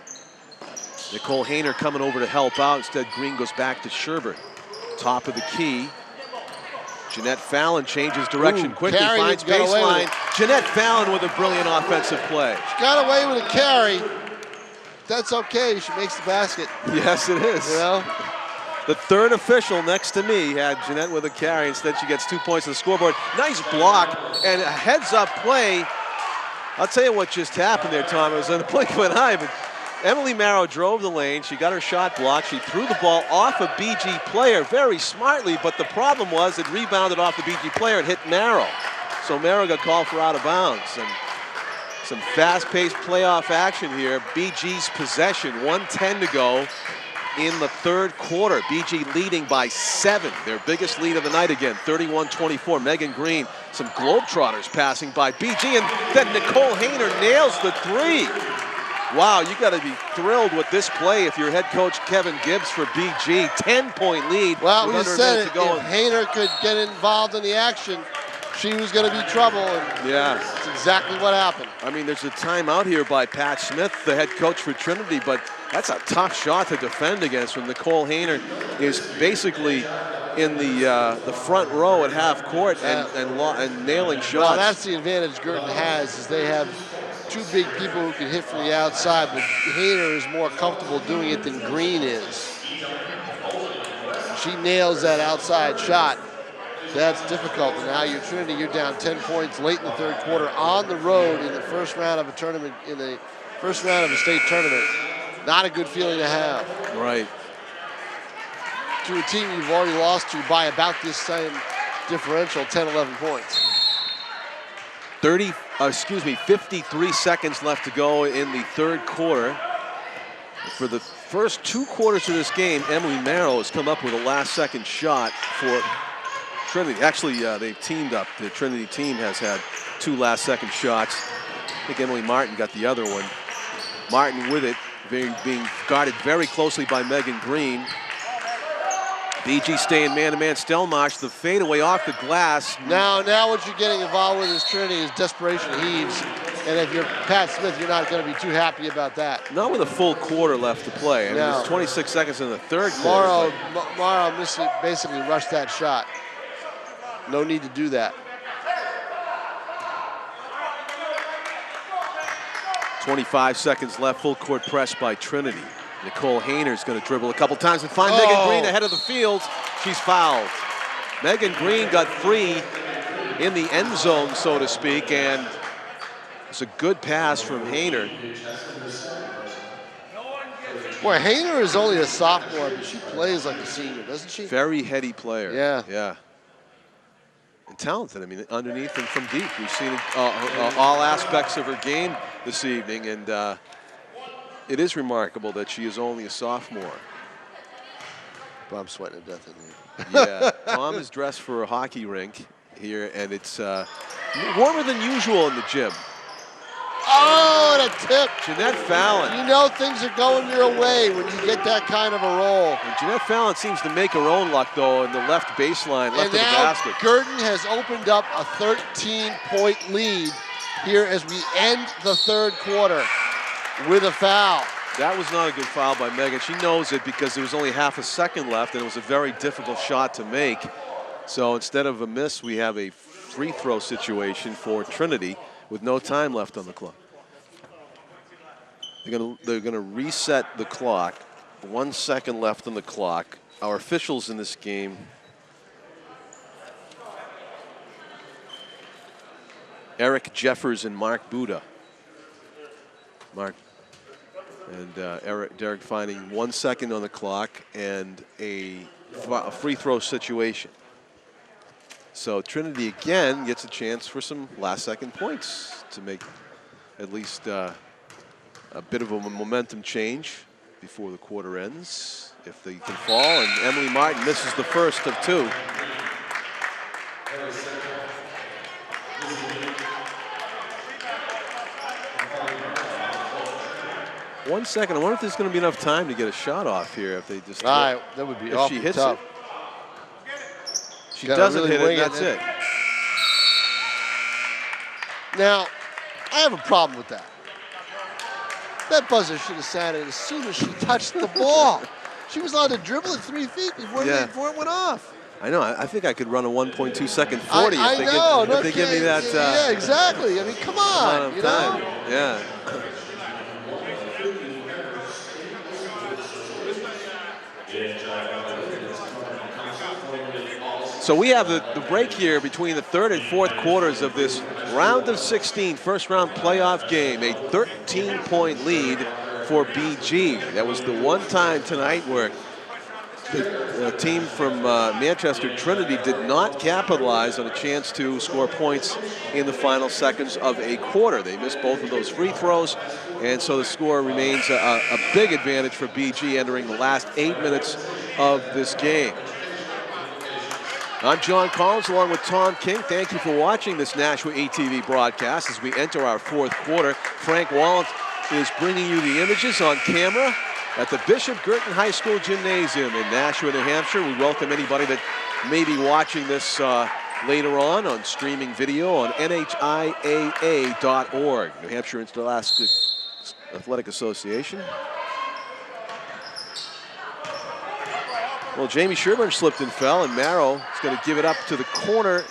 Nicole Hayner coming over to help out. Instead, Green goes back to Sherburne. Top of the key. Jeanette Fallon changes direction quickly, finds baseline. Jeanette Fallon with a brilliant offensive play. She got away with a carry. That's okay, she makes the basket. Yes, it is. You know? The third official next to me had Jeanette with a carry. Instead, she gets 2 points on the scoreboard. Nice block and a heads-up play. I'll tell you what just happened there, Tom. It was on the blink of an eye, but Emily Marrow drove the lane. She got her shot blocked. She threw the ball off a BG player very smartly, but the problem was it rebounded off the BG player and hit Marrow. So Marrow got called for out of bounds. And some fast-paced playoff action here. BG's possession, 1:10 to go in the third quarter. BG leading by 7, their biggest lead of the night again, 31-24. Megan Green, some Globetrotters passing by BG, and then Nicole Hayner nails the 3. Wow, you got to be thrilled with this play if you're head coach Kevin Gibbs for BG. 10-point lead. Well, we said it, if Hayner could get involved in the action, she was going to be trouble, and yeah, that's exactly what happened. I mean, there's a timeout here by Pat Smith, the head coach for Trinity, but that's a tough shot to defend against when Nicole Hayner is basically in the front row at half court and nailing shots. Well, that's the advantage Guertin has, is they have 2 big people who can hit from the outside, but Hayner is more comfortable doing it than Green is. She nails that outside shot. That's difficult. And now you're Trinity, you're down 10 points late in the third quarter on the road in the first round of a tournament, in the first round of a state tournament. Not a good feeling to have. Right. To a team you've already lost to by about this same differential, 10, 11 points. 53 seconds left to go in the third quarter. For the first 2 quarters of this game, Emily Marrow has come up with a last-second shot for Trinity. Actually, they've teamed up. The Trinity team has had 2 last-second shots. I think Emily Martin got the other one. Martin with it, being guarded very closely by Megan Green. BG staying man-to-man. Stelmash, the fadeaway off the glass. Now what you're getting involved with is Trinity is desperation heaves. And if you're Pat Smith, you're not going to be too happy about that. Not with a full quarter left to play. I mean, there's 26 seconds in the third quarter. Morrow basically rushed that shot. No need to do that. 25 seconds left, full court press by Trinity. Nicole Hayner's going to dribble a couple times and find Megan Green ahead of the field. She's fouled. Megan Green got free in the end zone, so to speak, and it's a good pass from Hayner. Boy, Hayner is only a sophomore, but she plays like a senior, doesn't she? Very heady player. Yeah. Yeah. And talented. I mean, underneath and from deep. We've seen all aspects of her game this evening, and it is remarkable that she is only a sophomore. But I'm sweating to death in here. Yeah, Tom is dressed for a hockey rink here, and it's warmer than usual in the gym. Oh, and a tip. Jeanette Fallon. You know things are going your way when you get that kind of a roll. And Jeanette Fallon seems to make her own luck, though, in the left baseline, left of the basket. Guertin has opened up a 13-point lead here as we end the third quarter with a foul. That was not a good foul by Megan. She knows it because there was only half a second left, and it was a very difficult shot to make. So instead of a miss, we have a free throw situation for Trinity with no time left on the clock. They're gonna reset the clock. 1 second left on the clock. Our officials in this game, Eric Jeffers and Mark Buda. Derek finding 1 second on the clock and a free throw situation. So Trinity again gets a chance for some last-second points to make at least a bit of a momentum change before the quarter ends, if they can fall. And Emily Martin misses the first of two. One second, I wonder if there's going to be enough time to get a shot off here if they just. That would be awfully she hits tough. It. She doesn't really hit it, and that's it. Now, I have a problem with that. That buzzer should have sat in as soon as she touched the ball. She was allowed to dribble it 3 feet before it went off. I know. I think I could run a 1.2 second 40 if they give me that. Yeah, exactly. I mean, come on. You know? Yeah. So we have the break here between the third and fourth quarters of this round of 16 first round playoff game. A 13-point lead for BG. That was the one time tonight where the team from Manchester, Trinity, did not capitalize on a chance to score points in the final seconds of a quarter. They missed both of those free throws, and so the score remains a big advantage for BG entering the last 8 minutes of this game. I'm John Collins along with Tom King. Thank you for watching this Nashua ATV broadcast as we enter our fourth quarter. Frank Wallant is bringing you the images on camera at the Bishop Guertin High School gymnasium in Nashua, New Hampshire. We welcome anybody that may be watching this later on streaming video on NHIAA.org, New Hampshire Interscholastic Athletic Association. Well, Jamie Sherburne slipped and fell, and Marrow is going to give it up to the corner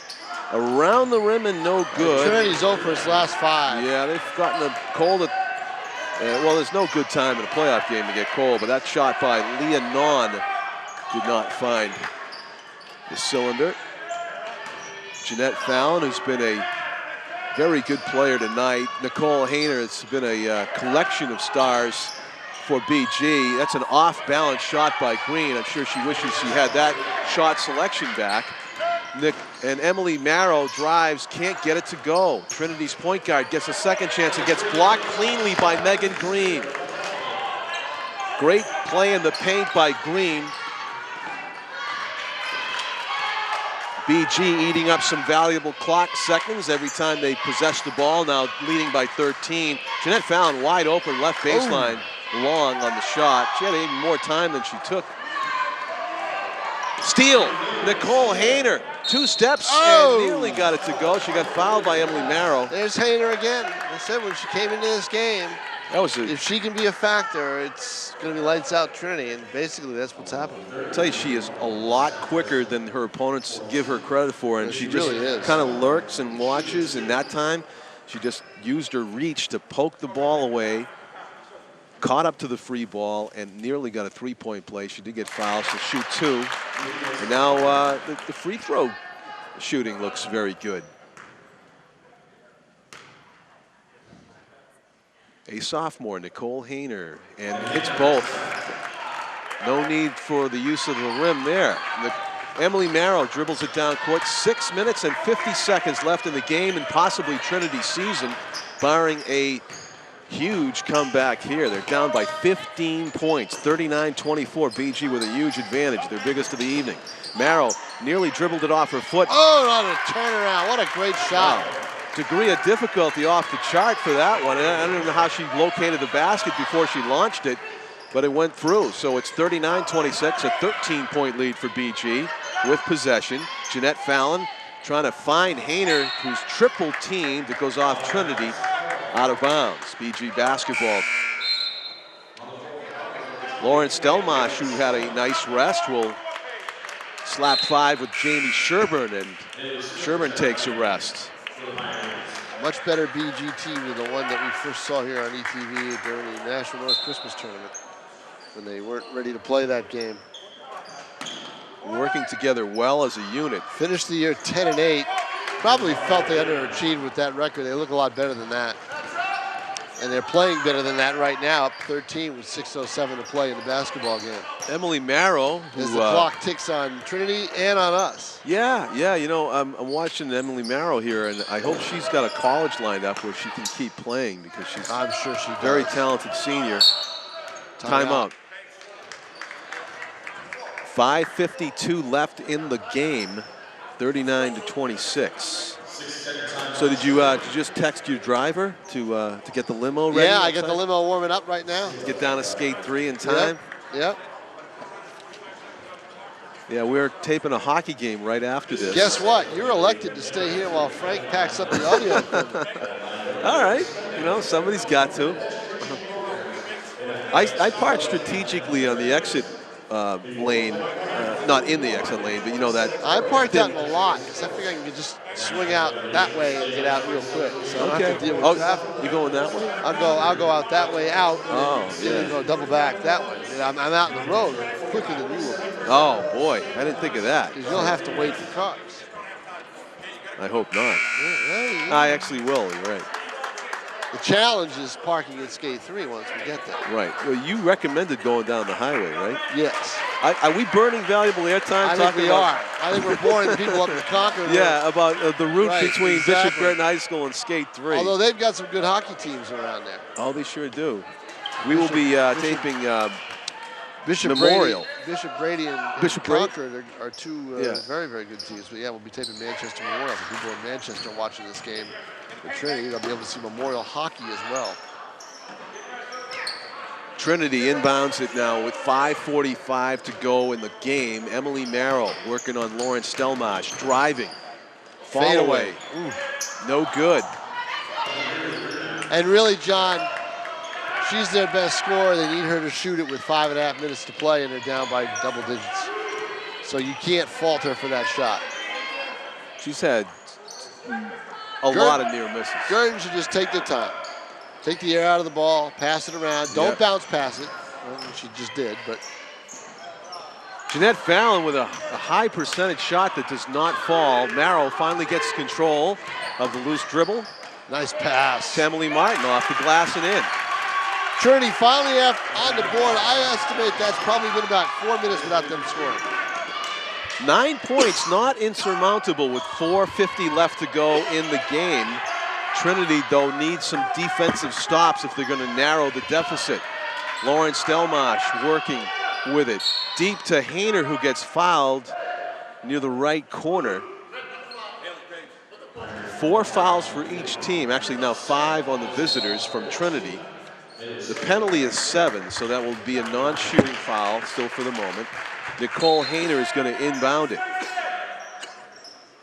around the rim and no good. Trinity's over his last 5. Yeah, they've gotten a cold. Well, there's no good time in a playoff game to get cold, but that shot by Leah Non did not find the cylinder. Jeanette Fallon, who's been a very good player tonight. Nicole Hayner has been a collection of stars for BG. That's an off-balance shot by Green. I'm sure she wishes she had that shot selection back. Nick and Emily Marrow drives, can't get it to go. Trinity's point guard gets a second chance and gets blocked cleanly by Megan Green. Great play in the paint by Green. BG eating up some valuable clock seconds every time they possess the ball, now leading by 13. Jeanette Fallon wide open left baseline. Long on the shot. She had even more time than she took. Steal, Nicole Hayner, 2 steps and nearly got it to go. She got fouled by Emily Marrow. There's Hayner again. I said when she came into this game, if she can be a factor, it's going to be lights out Trinity, and basically that's what's happening. I'll tell you, she is a lot quicker than her opponents give her credit for, and she just really kind of lurks and watches, and that time she just used her reach to poke the ball away, caught up to the free ball, and nearly got a 3-point play. She did get fouled, so shoot 2. And now the free throw shooting looks very good. A sophomore, Nicole Hayner, and hits both. No need for the use of the rim there. Emily Marrow dribbles it down court. 6 minutes and 50 seconds left in the game and possibly Trinity's season, barring a huge comeback here. They're down by 15 points, 39-24. BG with a huge advantage, their biggest of the evening. Marrow nearly dribbled it off her foot. Oh, on a turnaround. What a great shot. Wow. Degree of difficulty off the chart for that one. I don't know how she located the basket before she launched it, but it went through. So it's 39-26, a 13-point lead for BG with possession. Jeanette Fallon trying to find Hayner, who's triple teamed. It goes off Trinity. Out of bounds, BG basketball. Lauren Stelmash, who had a nice rest, will slap 5 with Jamie Sherburne, and Sherburne takes a rest. Much better BG team than the one that we first saw here on ETV during the National North Christmas Tournament when they weren't ready to play that game. Working together well as a unit. Finished the year 10-8. Probably felt they underachieved with that record. They look a lot better than that. And they're playing better than that right now, up 13 with 6:07 to play in the basketball game. Emily Marrow, as the clock ticks on Trinity and on us. Yeah, you know, I'm watching Emily Marrow here, and I hope she's got a college lined up where she can keep playing because she's I'm sure she does. Very talented senior. Timeout. 5:52 left in the game, 39-26. So did you just text your driver to get the limo ready? Yeah, I got the limo warming up right now. Get down to skate 3 in time? Yep. Yeah, we're taping a hockey game right after this. Guess what? You're elected to stay here while Frank packs up the audio equipment. All right. You know, somebody's got to. I parked strategically on the exit lane, not in the exit lane, but you know that. I parked out in the lot because I figured I can just swing out that way and get out real quick. So I don't have to deal with traffic. You going that way? I'll go out that way out. Oh, and then go double back that way. And I'm out in the road quicker than you will. Oh boy, I didn't think of that. Because you'll have to wait for cars. I hope not. Yeah. I actually will. You're right. The challenge is parking at skate 3 once we get there. Right. Well, you recommended going down the highway, right? Yes. Are we burning valuable airtime? I think we are. I think we're boring people up in Concord. Yeah, about the route between exactly. Bishop Guertin High School and skate 3. Although they've got some good hockey teams around there. Oh, they sure do. We will be taping Bishop Memorial. Bishop Brady and Concord are two very, very good teams. But yeah, we'll be taping Manchester Memorial. For people in Manchester watching this game with Trinity, they'll be able to see Memorial hockey as well. Trinity inbounds it now with 5:45 to go in the game. Emily Marrow working on Lauren Stelmash, driving. Fall away. No good. And really, John, she's their best scorer. They need her to shoot it with 5.5 minutes to play, and they're down by double digits. So you can't fault her for that shot. She's had a lot of near misses. Guertin should just take the time. Take the air out of the ball, pass it around. Don't bounce past it. Well, she just did, but. Jeanette Fallon with a high percentage shot that does not fall. Marrow finally gets control of the loose dribble. Nice pass. Emily Martin off the glass and in. Trinity finally on the board. I estimate that's probably been about 4 minutes without them scoring. 9 points, not insurmountable with 4:50 left to go in the game. Trinity, though, needs some defensive stops if they're going to narrow the deficit. Lauren Stelmash working with it. Deep to Hayner, who gets fouled near the right corner. 4 fouls for each team. Actually, now 5 on the visitors from Trinity. The penalty is 7, so that will be a non-shooting foul still for the moment. Nicole Hayner is going to inbound it.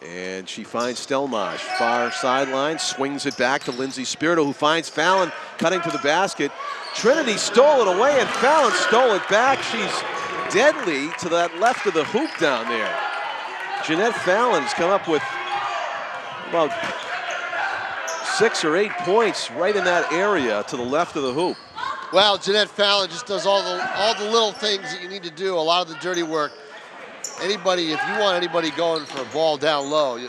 And she finds Stelmash, far sideline, swings it back to Lindsay Spirito, who finds Fallon cutting to the basket. Trinity stole it away, and Fallon stole it back. She's deadly to that left of the hoop down there. Jeanette Fallon has come up with about 6 or 8 points right in that area to the left of the hoop. Well, Jeanette Fallon just does all the little things that you need to do, a lot of the dirty work. Anybody, if you want anybody going for a ball down low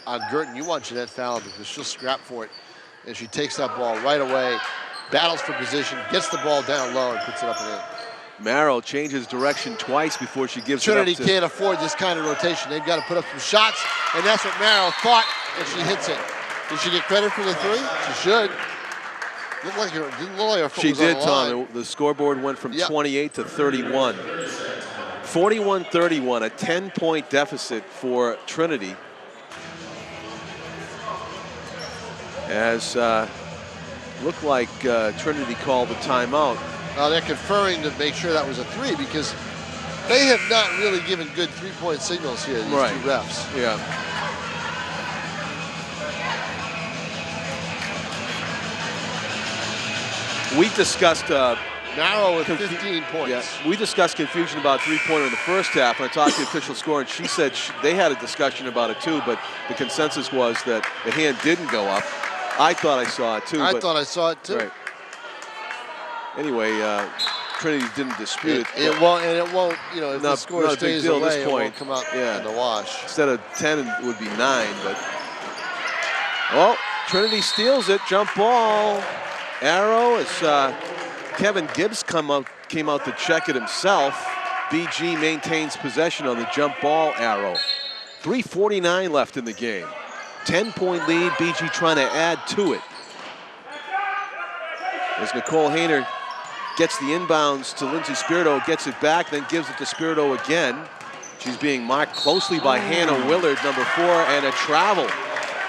on Guertin, you want Jeanette Fallon because she'll scrap for it. And she takes that ball right away, battles for position, gets the ball down low, and puts it up and in. Marrow changes direction twice before she gives Trinity it up to... can't afford this kind of rotation. They've got to put up some shots, and that's what Marrow thought, and she hits it. Did she get credit for the 3? She should. Didn't look like her foot she was on did, the Tom. line. The scoreboard went from 28 to 31. 41-31, a 10-point deficit for Trinity. As looked like Trinity called the timeout. They're conferring to make sure that was a 3 because they have not really given good 3-point signals here, these 2 refs. Yeah. We discussed Narrow with 15 points. Yeah, we discussed confusion about 3-pointer in the first half, and I talked to the official score, and she said they had a discussion about it too, but the consensus was that the hand didn't go up. I thought I saw it too. I thought I saw it too. Right. Anyway, Trinity didn't dispute it. It won't, and it won't. You know, if the score stays deal away, at this point. it won't come out in the wash. Instead of 10, it would be 9. But Trinity steals it. Jump ball. arrow as Kevin Gibbs came out to check it himself. BG maintains possession on the jump ball arrow. 3:49 left in the game. 10-point lead, BG trying to add to it. As Nicole Hayner gets the inbounds to Lindsay Spirito, gets it back, then gives it to Spirito again. She's being marked closely by Hannah Willard, number 4, and a travel.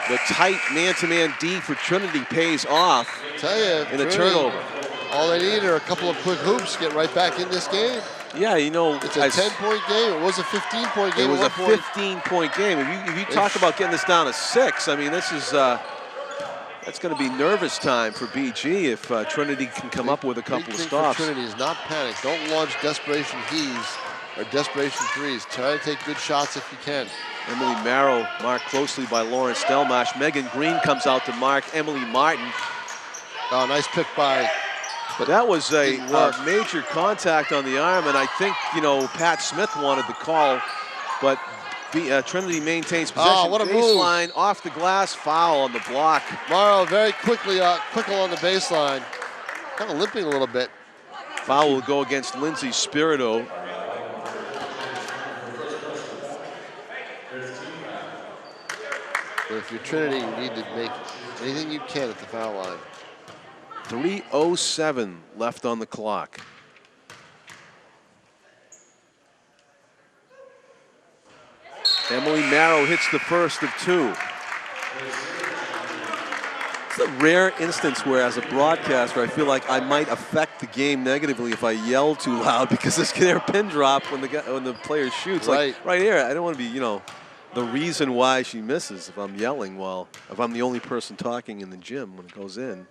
The tight man-to-man D for Trinity pays off in a turnover. All they need are a couple of quick hoops to get right back in this game. Yeah, you know, it's a 10-point game. It was a 15-point game. It was a 15-point game. If you talk about getting this down to 6, I mean, this is that's going to be nervous time for BG if Trinity can come up with a couple of stops. Trinity is not panic. Don't launch desperation heaves or desperation threes. Try to take good shots if you can. Emily Marrow marked closely by Lauren Stelmash. Megan Green comes out to mark Emily Martin. Oh, nice pick by. But that was a major contact on the arm, and I think, you know, Pat Smith wanted the call, but Trinity maintains possession. Oh, what a baseline, off the glass, foul on the block. Morrow very quickly, quick along the baseline, kind of limping a little bit. Foul will go against Lindsay Spirito. But if you're Trinity, you need to make anything you can at the foul line. 3:07 left on the clock. Emily Marrow hits the first of 2. It's a rare instance where, as a broadcaster, I feel like I might affect the game negatively if I yell too loud because this can pin drop when the player shoots. Right. Like right here, I don't want to be, you know, the reason why she misses if I'm yelling if I'm the only person talking in the gym when it goes in.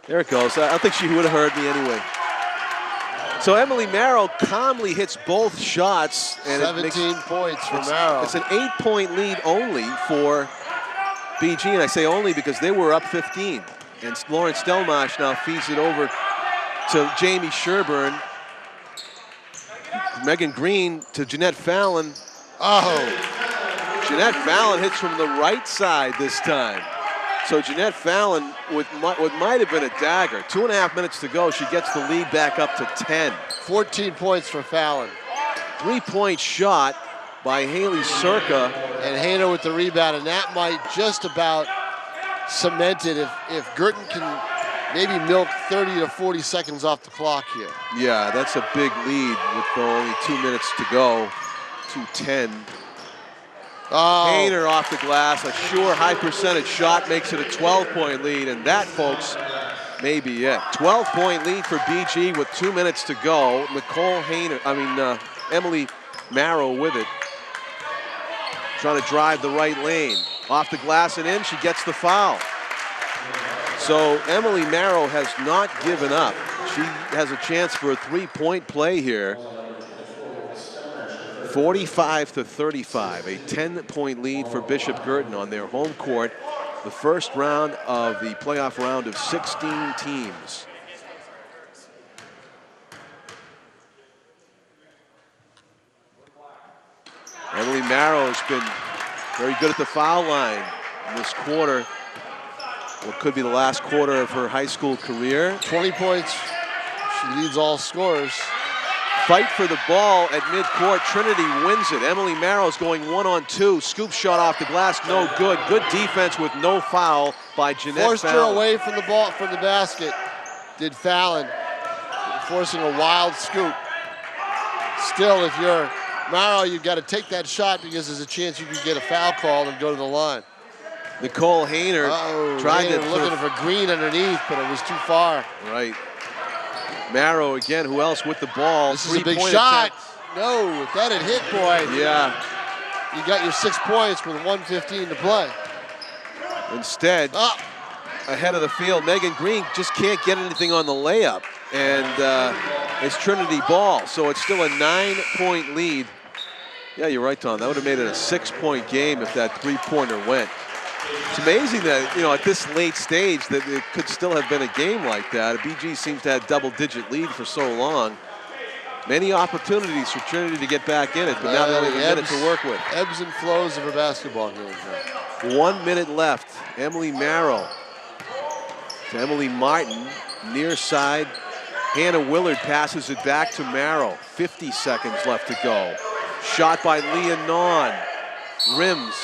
There it goes. I don't think she would have heard me anyway. So Emily Marrow calmly hits both shots. And 17 points for Marrow. It's an 8-point lead only for BG, and I say only because they were up 15. And Lauren Stelmash now feeds it over to Jamie Sherburne. Megan Green to Jeanette Fallon. Oh. Jeanette Fallon hits from the right side this time. So Jeanette Fallon, with what might have been a dagger, 2.5 minutes to go, she gets the lead back up to 10. 14 points for Fallon. 3-point shot by Haley Circa. And Hayner with the rebound, and that might just about cement it if Guertin can maybe milk 30 to 40 seconds off the clock here. Yeah, that's a big lead with only 2 minutes to go. 2:10. Oh. Hayner off the glass, a sure high percentage shot makes it a 12-point lead, and that, folks, may be it. 12-point lead for BG with 2 minutes to go. Emily Marrow with it. Trying to drive the right lane. Off the glass and in, she gets the foul. So Emily Marrow has not given up. She has a chance for a 3-point play here. 45-35, a 10-point lead for Bishop Guertin on their home court. The first round of the playoff round of 16 teams. Emily Marrow has been very good at the foul line in this quarter. What could be the last quarter of her high school career. 20 points. She leads all scorers. Fight for the ball at midcourt. Trinity wins it. Emily Marrow's going 1-on-2. Scoop shot off the glass, no good. Good defense with no foul by Jeanette Forced Fallon. her away from the ball, from the basket, did Fallon, forcing a wild scoop. Still, if you're Marrow, you've got to take that shot because there's a chance you could get a foul call and go to the line. Nicole Hayner tried to looking for Green underneath, but it was too far. Right. Marrow again, who else with the ball? This is a big shot. No, if that had hit, boy. Yeah. You got your 6 points with 1:15 to play. Instead, ahead of the field, Megan Green just can't get anything on the layup. And it's Trinity ball, so it's still a 9-point lead. Yeah, you're right, Tom. That would have made it a 6-point game if that 3-pointer went. It's amazing that, at this late stage that it could still have been a game like that. BG seems to have double-digit lead for so long. Many opportunities for Trinity to get back in it, but now they only have a minute to work with. Ebbs and flows of a basketball game. 1 minute left. Emily Marrow to Emily Martin, near side. Hannah Willard passes it back to Merrill. 50 seconds left to go. Shot by Leah Non. Rims.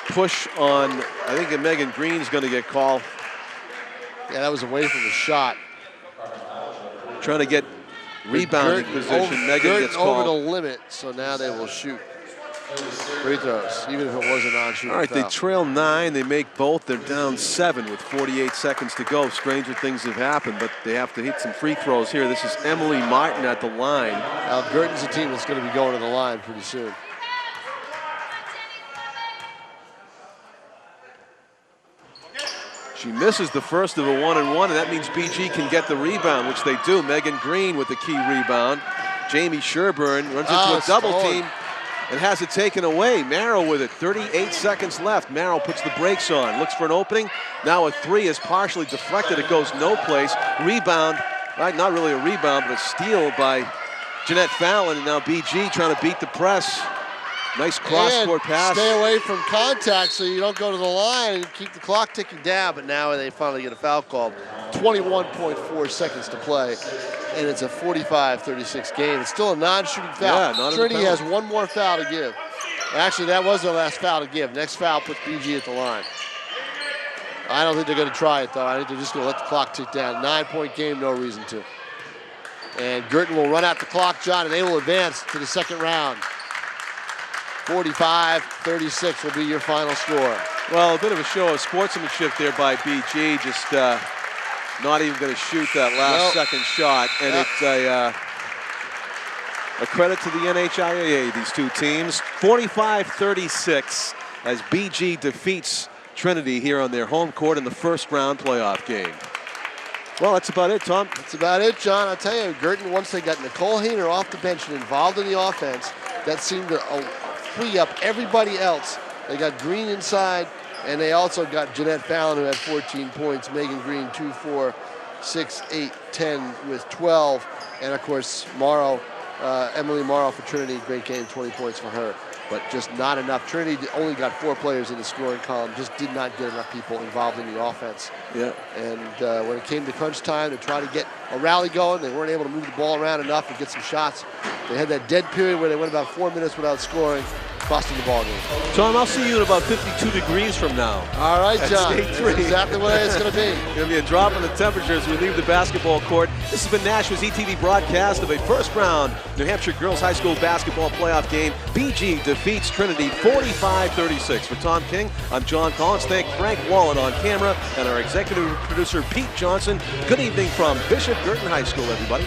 Push on, I think Megan Green's going to get called. Yeah, that was away from the shot. Trying to get rebounding position. Megan gets called. Over the limit, so now they will shoot free throws, even if it was a non-shooting All right, foul. they trail 9. They make both. They're down 7 with 48 seconds to go. Stranger things have happened, but they have to hit some free throws here. This is Emily Martin at the line. Now, Guertin's a team that's going to be going to the line pretty soon. She misses the first of a 1-and-1, and that means BG can get the rebound, which they do. Megan Green with the key rebound. Jamie Sherburne runs into a double team and has it taken away. Merrill with it, 38 seconds left. Merrill puts the brakes on, looks for an opening. Now a 3 is partially deflected. It goes no place. Rebound, right? Not really a rebound, but a steal by Jeanette Fallon, and now BG trying to beat the press. Nice cross-court pass. Stay away from contact so you don't go to the line and keep the clock ticking down, but now they finally get a foul called. 21.4 seconds to play, and it's a 45-36 game. It's still a non-shooting foul. Yeah, Trinity has one more foul to give. Actually, that was their last foul to give. Next foul puts BG at the line. I don't think they're going to try it, though. I think they're just going to let the clock tick down. 9-point game, no reason to. And Guertin will run out the clock, John, and they will advance to the second round. 45-36 will be your final score. Well, a bit of a show of sportsmanship there by BG, just not even going to shoot that last second shot. And it's a credit to the NHIAA, these two teams. 45-36 as BG defeats Trinity here on their home court in the first round playoff game. Well, that's about it, Tom. That's about it, John. I'll tell you, Guertin, once they got Nicole Hayner off the bench and involved in the offense, that seemed to free up everybody else. They got Green inside, and they also got Jeanette Fallon, who had 14 points. Megan Green, 2, 4, 6, 8, 10 with 12. And, of course, Emily Morrow for Trinity, great game, 20 points for her. But just not enough. Trinity only got 4 players in the scoring column, just did not get enough people involved in the offense. Yeah. And when it came to crunch time to try to get a rally going, they weren't able to move the ball around enough and get some shots. They had that dead period where they went about 4 minutes without scoring, costing the ball game. Tom, I'll see you in about 52 degrees from now. All right, John. That's That's exactly what it's going to be. Going to be a drop in the temperature as we leave the basketball court. This has been Nashua's ETV broadcast of a first-round New Hampshire Girls High School basketball playoff game. BG defeats Trinity 45-36. For Tom King, I'm John Collins. Thank Frank Wallen on camera and our executive producer, Pete Johnson. Good evening from Bishop Guertin High School, everybody.